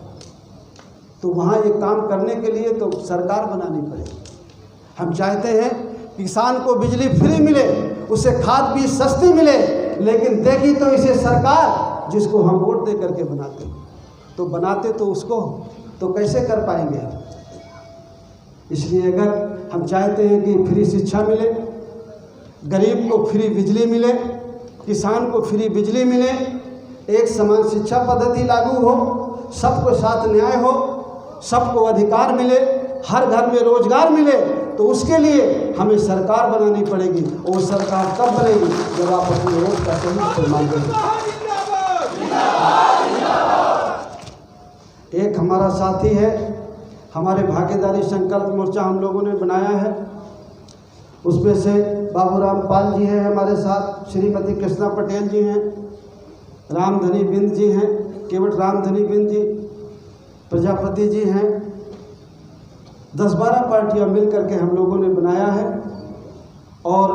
तो वहाँ ये काम करने के लिए तो सरकार बनानी पड़ेगी। हम चाहते हैं किसान को बिजली फ्री मिले, उसे खाद बीज सस्ती मिले, लेकिन देगी तो इसे सरकार जिसको हम वोट दे करके बनाते हैं। तो बनाते तो उसको तो कैसे कर पाएंगे। इसलिए अगर हम चाहते हैं कि फ्री शिक्षा मिले, गरीब को फ्री बिजली मिले, किसान को फ्री बिजली मिले, एक समान शिक्षा पद्धति लागू हो, सबको साथ न्याय हो, सबको अधिकार मिले, हर घर में रोजगार मिले, तो उसके लिए हमें सरकार बनानी पड़ेगी। और सरकार कब बनेगी जब आप अपने वोट का सही इस्तेमाल करेंगे। एक हमारा साथी है, हमारे भागीदारी संकल्प मोर्चा हम लोगों ने बनाया है, उसमें से बाबूराम पाल जी हैं हमारे साथ, श्रीमती कृष्णा पटेल जी हैं, रामधनी बिंद जी हैं, केवट रामधनी बिंद जी, प्रजापति जी हैं। 10-12 पार्टियां मिल करके हम लोगों ने बनाया है और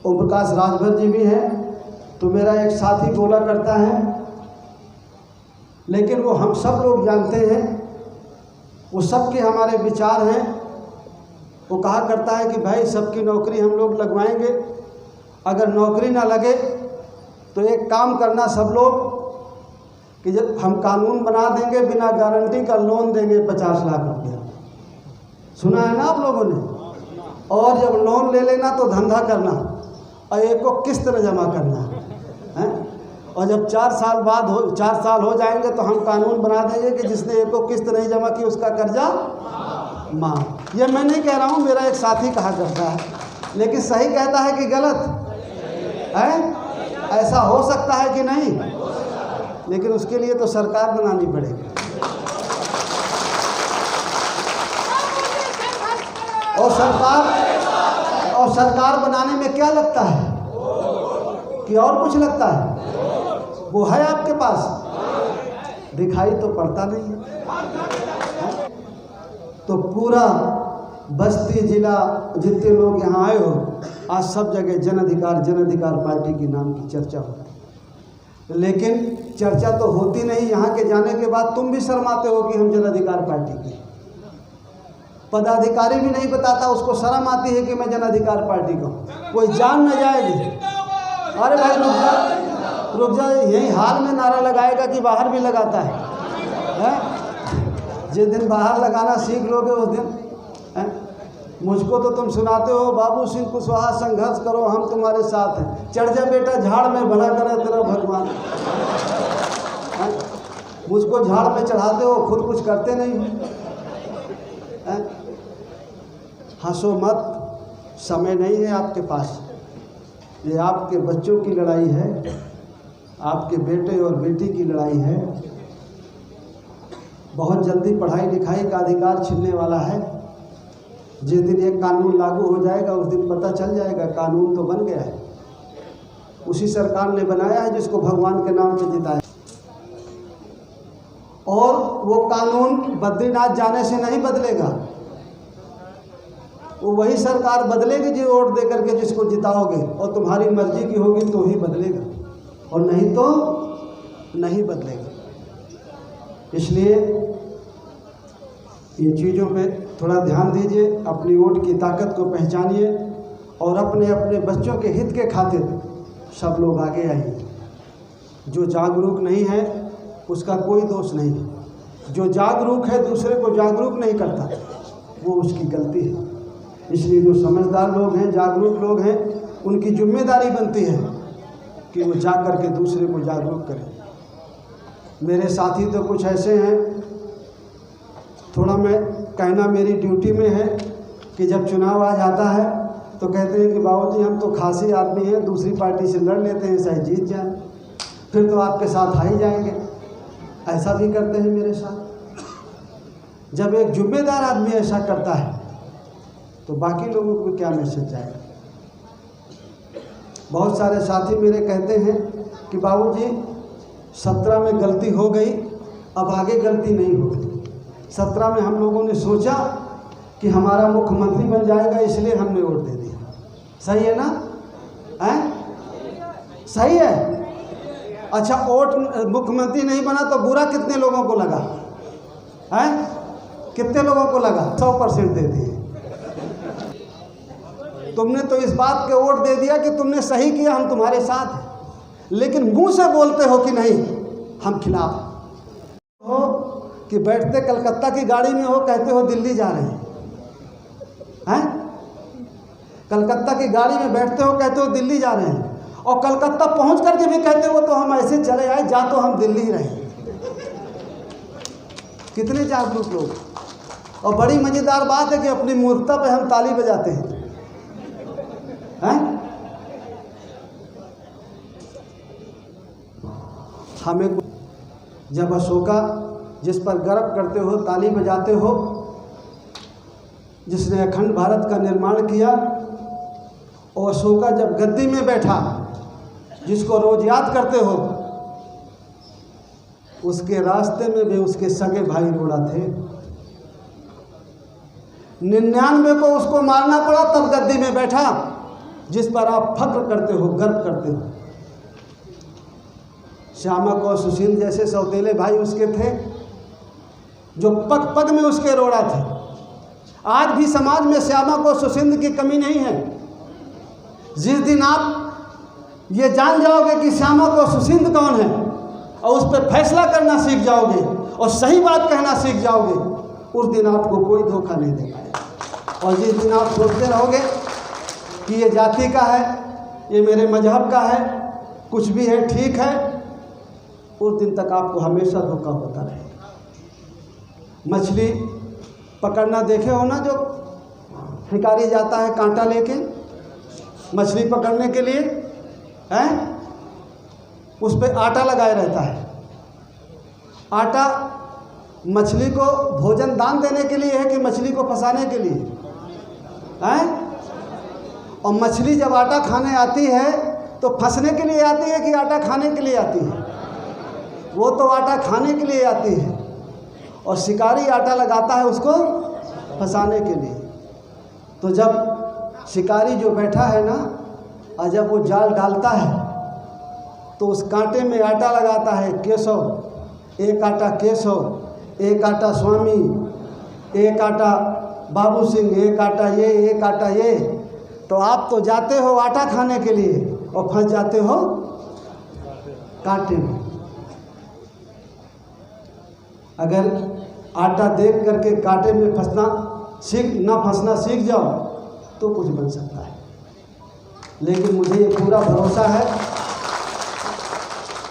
ओम प्रकाश राजभर जी भी हैं। तो मेरा एक साथी बोला करता है, लेकिन वो हम सब लोग जानते हैं, वो सबके हमारे विचार हैं। वो कहा करता है कि भाई सबकी नौकरी हम लोग लगवाएंगे, अगर नौकरी ना लगे तो एक काम करना सब लोग कि जब हम कानून बना देंगे, बिना गारंटी का लोन देंगे 50 लाख रुपया। सुना है ना आप लोगों ने। और जब लोन ले लेना तो धंधा करना और एक को किस्त न जमा करना है। और जब 4 साल हो जाएंगे तो हम कानून बना देंगे कि जिसने एक को किस्त नहीं जमा की उसका कर्जा माफ। ये मैं नहीं कह रहा हूँ, मेरा एक साथी कहा करता है, लेकिन सही कहता है कि गलत है? ऐसा हो सकता है कि नहीं? लेकिन उसके लिए तो सरकार बनानी पड़ेगी। और सरकार बनाने में क्या लगता है कि और कुछ लगता है? वो है आपके पास, दिखाई तो पड़ता नहीं है। तो पूरा बस्ती जिला जितने लोग यहाँ आए हो, आज सब जगह जन अधिकार पार्टी के नाम की चर्चा हो रही है। लेकिन चर्चा तो होती नहीं, यहाँ के जाने के बाद तुम भी शर्माते हो कि हम जन अधिकार पार्टी के। पदाधिकारी भी नहीं बताता, उसको शर्म आती है कि मैं जन अधिकार पार्टी का हूँ। कोई जान न जाएगी। अरे भाई रुक जा, यही हाल में नारा लगाएगा कि बाहर भी लगाता है? जिस दिन बाहर लगाना सीख लोगे उस दिन मुझको तो तुम सुनाते हो बाबू सिंह कुशवाहा संघर्ष करो हम तुम्हारे साथ हैं। चढ़ जा बेटा झाड़ में, भला करे तेरा भगवान। मुझको झाड़ में चढ़ाते हो, खुद कुछ करते नहीं हो। हंसो मत, समय नहीं है आपके पास। ये आपके बच्चों की लड़ाई है, आपके बेटे और बेटी की लड़ाई है। बहुत जल्दी पढ़ाई लिखाई का अधिकार छिनने वाला है। जिस दिन एक कानून लागू हो जाएगा उस दिन पता चल जाएगा कानून तो बन गया है। उसी सरकार ने बनाया है जिसको भगवान के नाम पे जिताया। और वो कानून बद्रीनाथ जाने से नहीं बदलेगा, वो वही सरकार बदलेगी जो वोट दे करके जिसको जिताओगे, और तुम्हारी मर्जी की होगी तो ही बदलेगा, और नहीं तो नहीं बदलेगा। इसलिए इन चीज़ों पे थोड़ा ध्यान दीजिए, अपनी वोट की ताकत को पहचानिए और अपने अपने बच्चों के हित के खातिर सब लोग आगे आइए। जो जागरूक नहीं है उसका कोई दोष नहीं है, जो जागरूक है दूसरे को जागरूक नहीं करता वो उसकी गलती है। इसलिए जो समझदार लोग हैं, जागरूक लोग हैं, उनकी जिम्मेदारी बनती है कि वो जा कर के दूसरे को जागरूक करें। मेरे साथी तो कुछ ऐसे हैं, थोड़ा मैं कहना मेरी ड्यूटी में है कि जब चुनाव आ जाता है तो कहते हैं कि बाबूजी हम तो खासी आदमी हैं, दूसरी पार्टी से लड़ लेते हैं, चाहे जीत जाए, फिर तो आपके साथ आ ही जाएंगे। ऐसा भी करते हैं मेरे साथ। जब एक जिम्मेदार आदमी ऐसा करता है तो बाकी लोगों को क्या मैसेज जाएगा। बहुत सारे साथी मेरे कहते हैं कि बाबूजी 17 में गलती हो गई, अब आगे गलती नहीं होगी। 17 में हम लोगों ने सोचा कि हमारा मुख्यमंत्री बन जाएगा इसलिए हमने वोट दे दिया। सही है ना? सही है। अच्छा, वोट मुख्यमंत्री नहीं बना तो बुरा कितने लोगों को लगा? कितने लोगों को लगा? 100% दे दिए। तुमने तो इस बात के वोट दे दिया कि तुमने सही किया, हम तुम्हारे साथ हैं, लेकिन मुंह से बोलते हो कि नहीं हम खिलाफ हो, कि बैठते कलकत्ता की गाड़ी में हो कहते हो दिल्ली जा रहे हैं। कलकत्ता की गाड़ी में बैठते हो कहते हो दिल्ली जा रहे हैं, और कलकत्ता पहुंच करके भी कहते हो तो हम ऐसे चले आए, जा तो हम दिल्ली रहे। कितने जागरूक लोग। और बड़ी मज़ेदार बात है कि अपनी मूर्खता पे हम ताली बजाते हैं। हमें जब अशोका जिस पर गर्व करते हो, ताली बजाते हो, जिसने अखंड भारत का निर्माण किया, और अशोका जब गद्दी में बैठा जिसको रोज याद करते हो, उसके रास्ते में भी उसके सगे भाई रोड़ा थे। 99 को उसको मारना पड़ा तब गद्दी में बैठा जिस पर आप फख्र करते हो, गर्व करते हो। श्यामा को सुशील जैसे सौतेले भाई उसके थे जो पग पग में उसके रोड़ा थे। आज भी समाज में श्यामा को सुसिंद की कमी नहीं है। जिस दिन आप ये जान जाओगे कि श्यामा को सुसिंद कौन है और उस पर फैसला करना सीख जाओगे और सही बात कहना सीख जाओगे, उस दिन आपको कोई धोखा नहीं देगा। और जिस दिन आप सोचते रहोगे कि ये जाति का है, ये मेरे मजहब का है, कुछ भी है ठीक है, उस दिन तक आपको हमेशा धोखा होता रहेगा। मछली पकड़ना देखे हो ना, जो शिकारी जाता है कांटा लेके मछली पकड़ने के लिए, उस पर आटा लगाए रहता है। आटा मछली को भोजन दान देने के लिए है कि मछली को फंसाने के लिए? और मछली जब आटा खाने आती है तो फंसने के लिए आती है कि आटा खाने के लिए आती है? वो तो आटा खाने के लिए आती है, और शिकारी आटा लगाता है उसको फंसाने के लिए। तो जब शिकारी जो बैठा है ना, और जब वो जाल डालता है तो उस कांटे में आटा लगाता है केशव, एक आटा केशव, एक आटा स्वामी, एक आटा बाबू सिंह एक आटा ये, एक आटा ये, तो आप तो जाते हो आटा खाने के लिए और फंस जाते हो कांटे में। अगर आटा देख करके कांटे में फंसना सीख जाओ तो कुछ बन सकता है। लेकिन मुझे ये पूरा भरोसा है,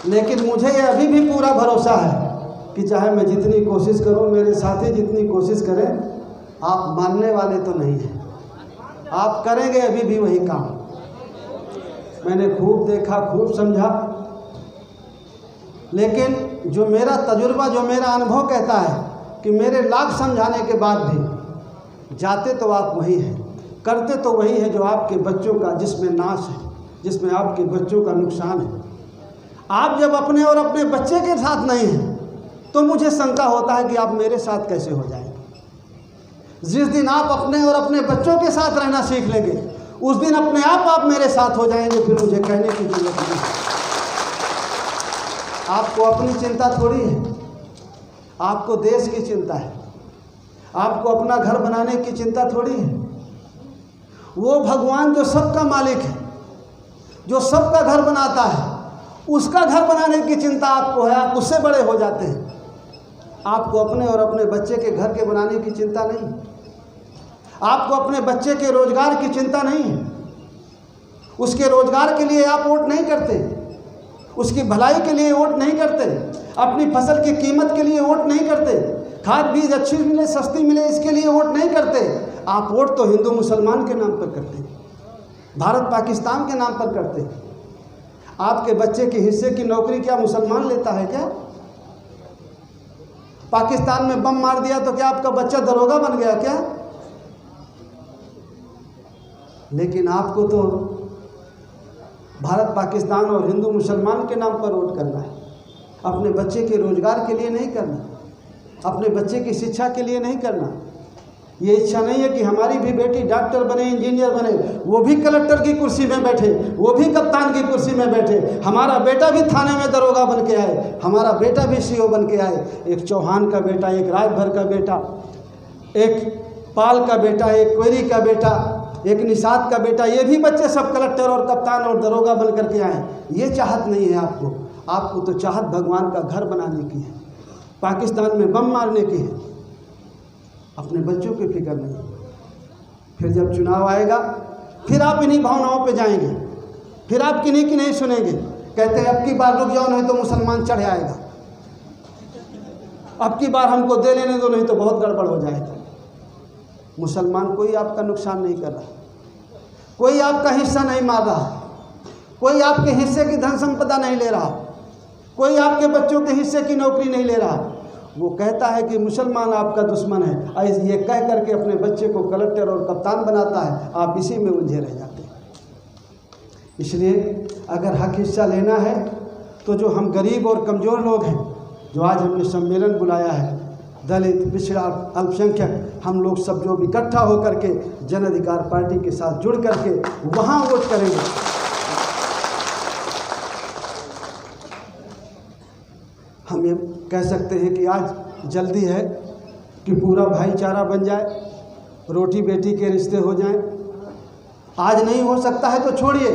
लेकिन मुझे ये अभी भी पूरा भरोसा है कि चाहे मैं जितनी कोशिश करूं, मेरे साथी जितनी कोशिश करें, आप मानने वाले तो नहीं हैं। आप करेंगे अभी भी वही काम। मैंने खूब देखा, खूब समझा, लेकिन जो मेरा तजुर्बा, जो मेरा अनुभव कहता है कि मेरे लाख समझाने के बाद भी जाते तो आप वही हैं, करते तो वही है जो आपके बच्चों का, जिसमें नाश है, जिसमें आपके बच्चों का नुकसान है। आप जब अपने और अपने बच्चे के साथ नहीं हैं तो मुझे शंका होता है कि आप मेरे साथ कैसे हो जाएंगे। जिस दिन आप अपने और अपने बच्चों के साथ रहना सीख लेंगे, उस दिन अपने आप मेरे साथ हो जाएंगे। फिर मुझे कहने की जरूरत नहीं। आपको अपनी चिंता थोड़ी है, आपको देश की चिंता है, आपको अपना घर बनाने की चिंता थोड़ी है। वो भगवान जो सबका मालिक है, जो सबका घर बनाता है, उसका घर बनाने की चिंता आपको है। आप उससे बड़े हो जाते हैं। आपको अपने और अपने बच्चे के घर के बनाने की चिंता नहीं, आपको अपने बच्चे के रोजगार की चिंता नहीं है। उसके रोजगार के लिए आप वोट नहीं करते, उसकी भलाई के लिए वोट नहीं करते, अपनी फसल की कीमत के लिए वोट नहीं करते, खाद बीज अच्छी मिले, सस्ती मिले, इसके लिए वोट नहीं करते। आप वोट तो हिंदू मुसलमान के नाम पर करते हैं, भारत पाकिस्तान के नाम पर करते हैं। आपके बच्चे के हिस्से की नौकरी क्या मुसलमान लेता है क्या? पाकिस्तान में बम मार दिया तो क्या आपका बच्चा दरोगा बन गया क्या? लेकिन आपको तो भारत पाकिस्तान और हिंदू मुसलमान के नाम पर वोट करना है, अपने बच्चे के रोजगार के लिए नहीं करना, अपने बच्चे की शिक्षा के लिए नहीं करना। ये इच्छा नहीं है कि हमारी भी बेटी डॉक्टर बने, इंजीनियर बने, वो भी कलेक्टर की कुर्सी में बैठे, वो भी कप्तान की कुर्सी में बैठे, हमारा बेटा भी थाने में दरोगा बन के आए, हमारा बेटा भी सीओ बन के आए। एक चौहान का बेटा, एक राजभर का बेटा, एक पाल का बेटा, एक कोयरी का बेटा, एक निषाद का बेटा, ये भी बच्चे सब कलेक्टर और कप्तान और दरोगा बन करके आए। ये चाहत नहीं है आपको। आपको तो चाहत भगवान का घर बनाने की है, पाकिस्तान में बम मारने की है, अपने बच्चों की फिक्र नहीं। फिर जब चुनाव आएगा, फिर आप इन्हीं भावनाओं पे जाएंगे, फिर आप किन्हीं की नहीं सुनेंगे। कहते हैं अब की बार रुक जाओ, नहीं तो मुसलमान चढ़ आएगा, अब की बार हमको दे लेने दो, नहीं तो बहुत गड़बड़ हो जाएगा। मुसलमान कोई आपका नुकसान नहीं कर रहा, कोई आपका हिस्सा नहीं मार रहा, कोई आपके हिस्से की धन संपदा नहीं ले रहा, कोई आपके बच्चों के हिस्से की नौकरी नहीं ले रहा। वो कहता है कि मुसलमान आपका दुश्मन है, ये कह करके अपने बच्चे को कलेक्टर और कप्तान बनाता है। आप इसी में उलझे रह जाते हैं। इसलिए अगर हक हिस्सा लेना है तो जो हम गरीब और कमज़ोर लोग हैं, जो आज हमने सम्मेलन बुलाया है, दलित, पिछड़ा, अल्पसंख्यक, हम लोग सब जो इकट्ठा होकर के जन अधिकार पार्टी के साथ जुड़ करके वहाँ वोट करेंगे। हम ये कह सकते हैं कि आज जल्दी है कि पूरा भाईचारा बन जाए, रोटी बेटी के रिश्ते हो जाएं। आज नहीं हो सकता है तो छोड़िए,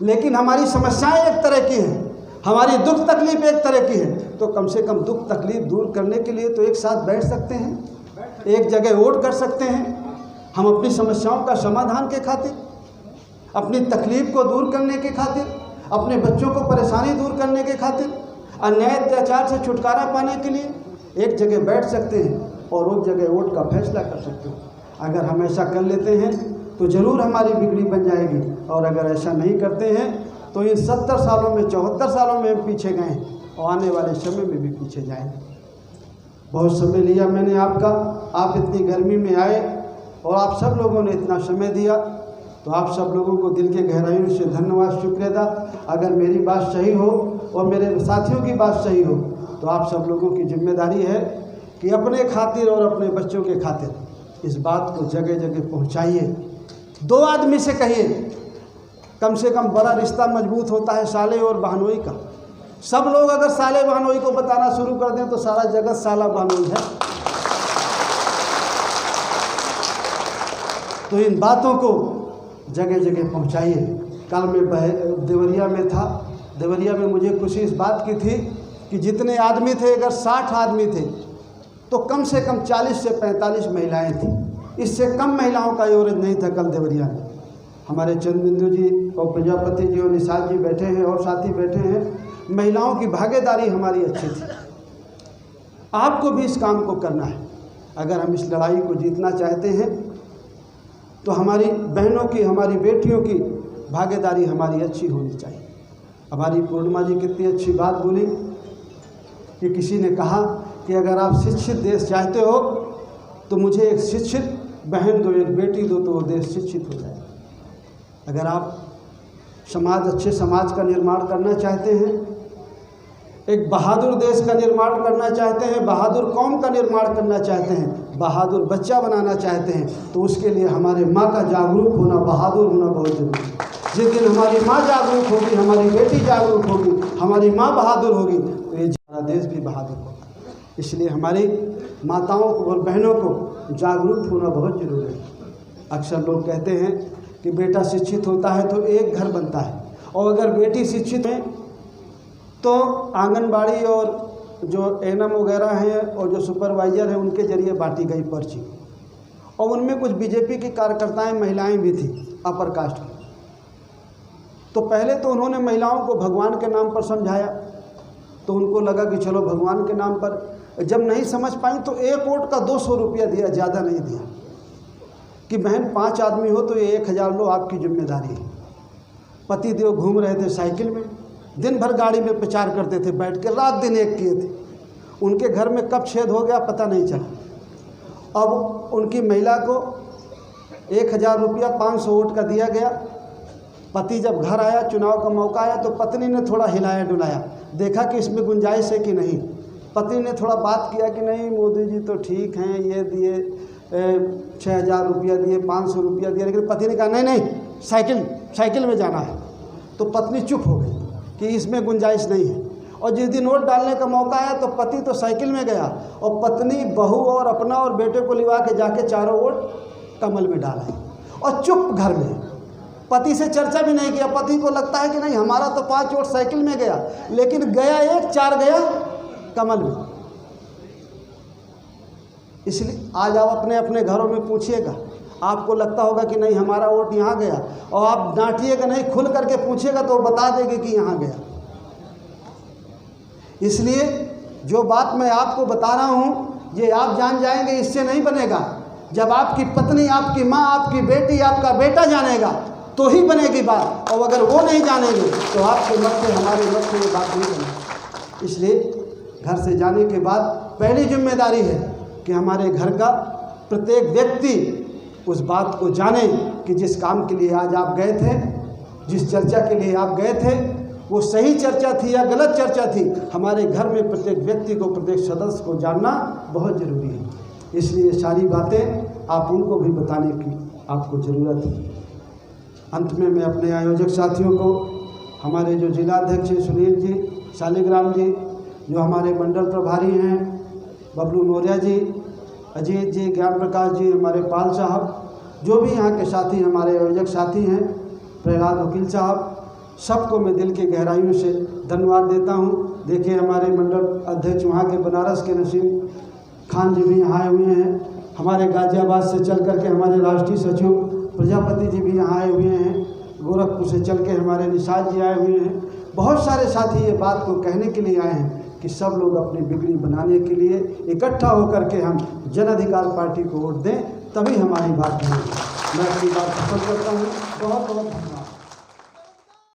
लेकिन हमारी समस्याएं एक तरह की हैं, हमारी दुख तकलीफ एक तरह की है, तो कम से कम दुख तकलीफ दूर करने के लिए तो एक साथ बैठ सकते हैं, एक जगह वोट कर सकते हैं। हम अपनी समस्याओं का समाधान के खातिर, अपनी तकलीफ को दूर करने के खातिर, अपने बच्चों को परेशानी दूर करने के खातिर, अन्याय अत्याचार से छुटकारा पाने के लिए एक जगह बैठ सकते हैं और उस जगह वोट का फैसला कर सकते हैं। अगर हम ऐसा कर लेते हैं तो ज़रूर हमारी बिगड़ी बन जाएगी, और अगर ऐसा नहीं करते हैं तो इन 70 सालों में, 74 सालों में पीछे गए और आने वाले समय में भी पीछे जाएंगे। बहुत समय लिया मैंने आपका, आप इतनी गर्मी में आए और आप सब लोगों ने इतना समय दिया, तो आप सब लोगों को दिल के गहराइयों से धन्यवाद, शुक्रिया। अगर मेरी बात सही हो और मेरे साथियों की बात सही हो तो आप सब लोगों की जिम्मेदारी है कि अपने खातिर और अपने बच्चों के खातिर इस बात को जगह जगह पहुंचाइए। 2 आदमी से कहिए, कम से कम बड़ा रिश्ता मजबूत होता है साले और बहनोई का। सब लोग अगर साले बहनोई को बताना शुरू कर दें तो सारा जगत साला बहनोई है। तो इन बातों को जगह जगह पहुंचाइए। कल मैं देवरिया में था। देवरिया में मुझे खुशी इस बात की थी कि जितने आदमी थे, अगर 60 आदमी थे तो कम से कम 40 से 45 महिलाएं थीं। इससे कम महिलाओं का एवरेज नहीं था कल देवरिया में। हमारे चंद्रबिंदु जी और प्रजापति जी और निषाद जी बैठे हैं और साथी बैठे हैं। महिलाओं की भागीदारी हमारी अच्छी थी। आपको भी इस काम को करना है। अगर हम इस लड़ाई को जीतना चाहते हैं तो हमारी बहनों की, हमारी बेटियों की भागीदारी हमारी अच्छी होनी चाहिए। हमारी पूर्णिमा जी कितनी अच्छी बात बोली कि किसी ने कहा कि अगर आप शिक्षित देश चाहते हो तो मुझे एक शिक्षित बहन दो, एक बेटी दो, तो वो देश शिक्षित हो जाए। अगर आप अच्छे समाज का निर्माण करना चाहते हैं, एक बहादुर देश का निर्माण करना चाहते हैं, बहादुर कौम का निर्माण करना चाहते हैं, बहादुर बच्चा बनाना चाहते हैं, तो उसके लिए हमारे माँ का जागरूक होना, बहादुर होना बहुत जरूरी है। जिस दिन हमारी माँ जागरूक होगी, हमारी बेटी जागरूक होगी, हमारी माँ बहादुर होगी, तो ये हमारा देश भी बहादुर होगा। इसलिए हमारी माताओं को और बहनों को जागरूक होना बहुत जरूरी है। अक्सर लोग कहते हैं कि बेटा शिक्षित होता है तो एक घर बनता है, और अगर बेटी शिक्षित है तो आंगनबाड़ी और जो एनएम वगैरह हैं और जो सुपरवाइज़र हैं उनके जरिए बांटी गई पर्ची। और उनमें कुछ बीजेपी की कार्यकर्ताएं महिलाएं भी थी, अपर कास्ट की। तो पहले तो उन्होंने महिलाओं को भगवान के नाम पर समझाया, तो उनको लगा कि चलो भगवान के नाम पर। जब नहीं समझ पाई तो एक वोट का 200 रुपया दिया, ज़्यादा नहीं दिया, कि बहन 5 आदमी हो तो ये 1000 लो, आपकी जिम्मेदारी है। पति देव घूम रहे थे साइकिल में, दिन भर गाड़ी में प्रचार करते थे बैठ के, रात दिन एक किए थे। उनके घर में कब छेद हो गया पता नहीं चला। अब उनकी महिला को 1000 रुपया 500 वोट का दिया गया। पति जब घर आया, चुनाव का मौका आया, तो पत्नी ने थोड़ा हिलाया डुलाया, देखा कि इसमें गुंजाइश है कि नहीं। पति ने थोड़ा बात किया कि नहीं मोदी जी तो ठीक हैं, ये दिए 6000 रुपया दिए, 500 रुपया दिया, लेकिन पति ने कहा नहीं नहीं साइकिल में जाना है। तो पत्नी चुप हो गई कि इसमें गुंजाइश नहीं है। और जिस दिन वोट डालने का मौका आया तो पति तो साइकिल में गया और पत्नी, बहू और अपना और बेटे को लिवा के जाके चारों वोट कमल में डाला और चुप घर में। पति से चर्चा भी नहीं किया। पति को लगता है कि नहीं हमारा तो 5 वोट साइकिल में गया, लेकिन गया 1, 4 गया कमल में। इसलिए आज आप अपने अपने घरों में पूछिएगा, आपको लगता होगा कि नहीं हमारा वोट यहाँ गया, और आप डांटिएगा नहीं, खुल करके पूछिएगा तो वो बता देगी कि यहाँ गया। इसलिए जो बात मैं आपको बता रहा हूँ ये आप जान जाएंगे, इससे नहीं बनेगा। जब आपकी पत्नी, आपकी माँ, आपकी बेटी, आपका बेटा जानेगा तो ही बनेगी बात, और अगर वो नहीं जानेंगे तो आपके मत से, हमारे मत से ये बात नहीं बनेगी। इसलिए घर से जाने के बाद पहली जिम्मेदारी है कि हमारे घर का प्रत्येक व्यक्ति उस बात को जाने कि जिस काम के लिए आज आप गए थे, जिस चर्चा के लिए आप गए थे, वो सही चर्चा थी या गलत चर्चा थी। हमारे घर में प्रत्येक व्यक्ति को, प्रत्येक सदस्य को जानना बहुत ज़रूरी है। इसलिए सारी बातें आप उनको भी बताने की आपको ज़रूरत है। अंत में मैं अपने आयोजक साथियों को, हमारे जो जिलाध्यक्ष हैं सुनील जी, शालिग्राम जी, जो हमारे मंडल प्रभारी हैं बबलू मौर्य जी, अजीत जी, ज्ञान प्रकाश जी, हमारे पाल साहब, जो भी यहाँ के साथी हमारे आयोजक साथी हैं, प्रहलाद वकील साहब, सबको मैं दिल की गहराइयों से धन्यवाद देता हूँ। देखिए हमारे मंडल अध्यक्ष वहाँ के बनारस के नसीम खान जी भी यहाँ आए हुए हैं। हमारे गाजियाबाद से चल करके हमारे राष्ट्रीय सचिव प्रजापति जी भी यहाँ आए हुए हैं। गोरखपुर से चल के हमारे निषाद जी आए हुए हैं। बहुत सारे साथी ये बात को कहने के लिए आए हैं कि सब लोग अपनी बिगड़ी बनाने के लिए इकट्ठा होकर के हम जन अधिकार पार्टी को वोट दें, तभी हमारी बात बनेगी। मैं अपनी बात खत्म करता हूँ। बहुत बहुत धन्यवाद।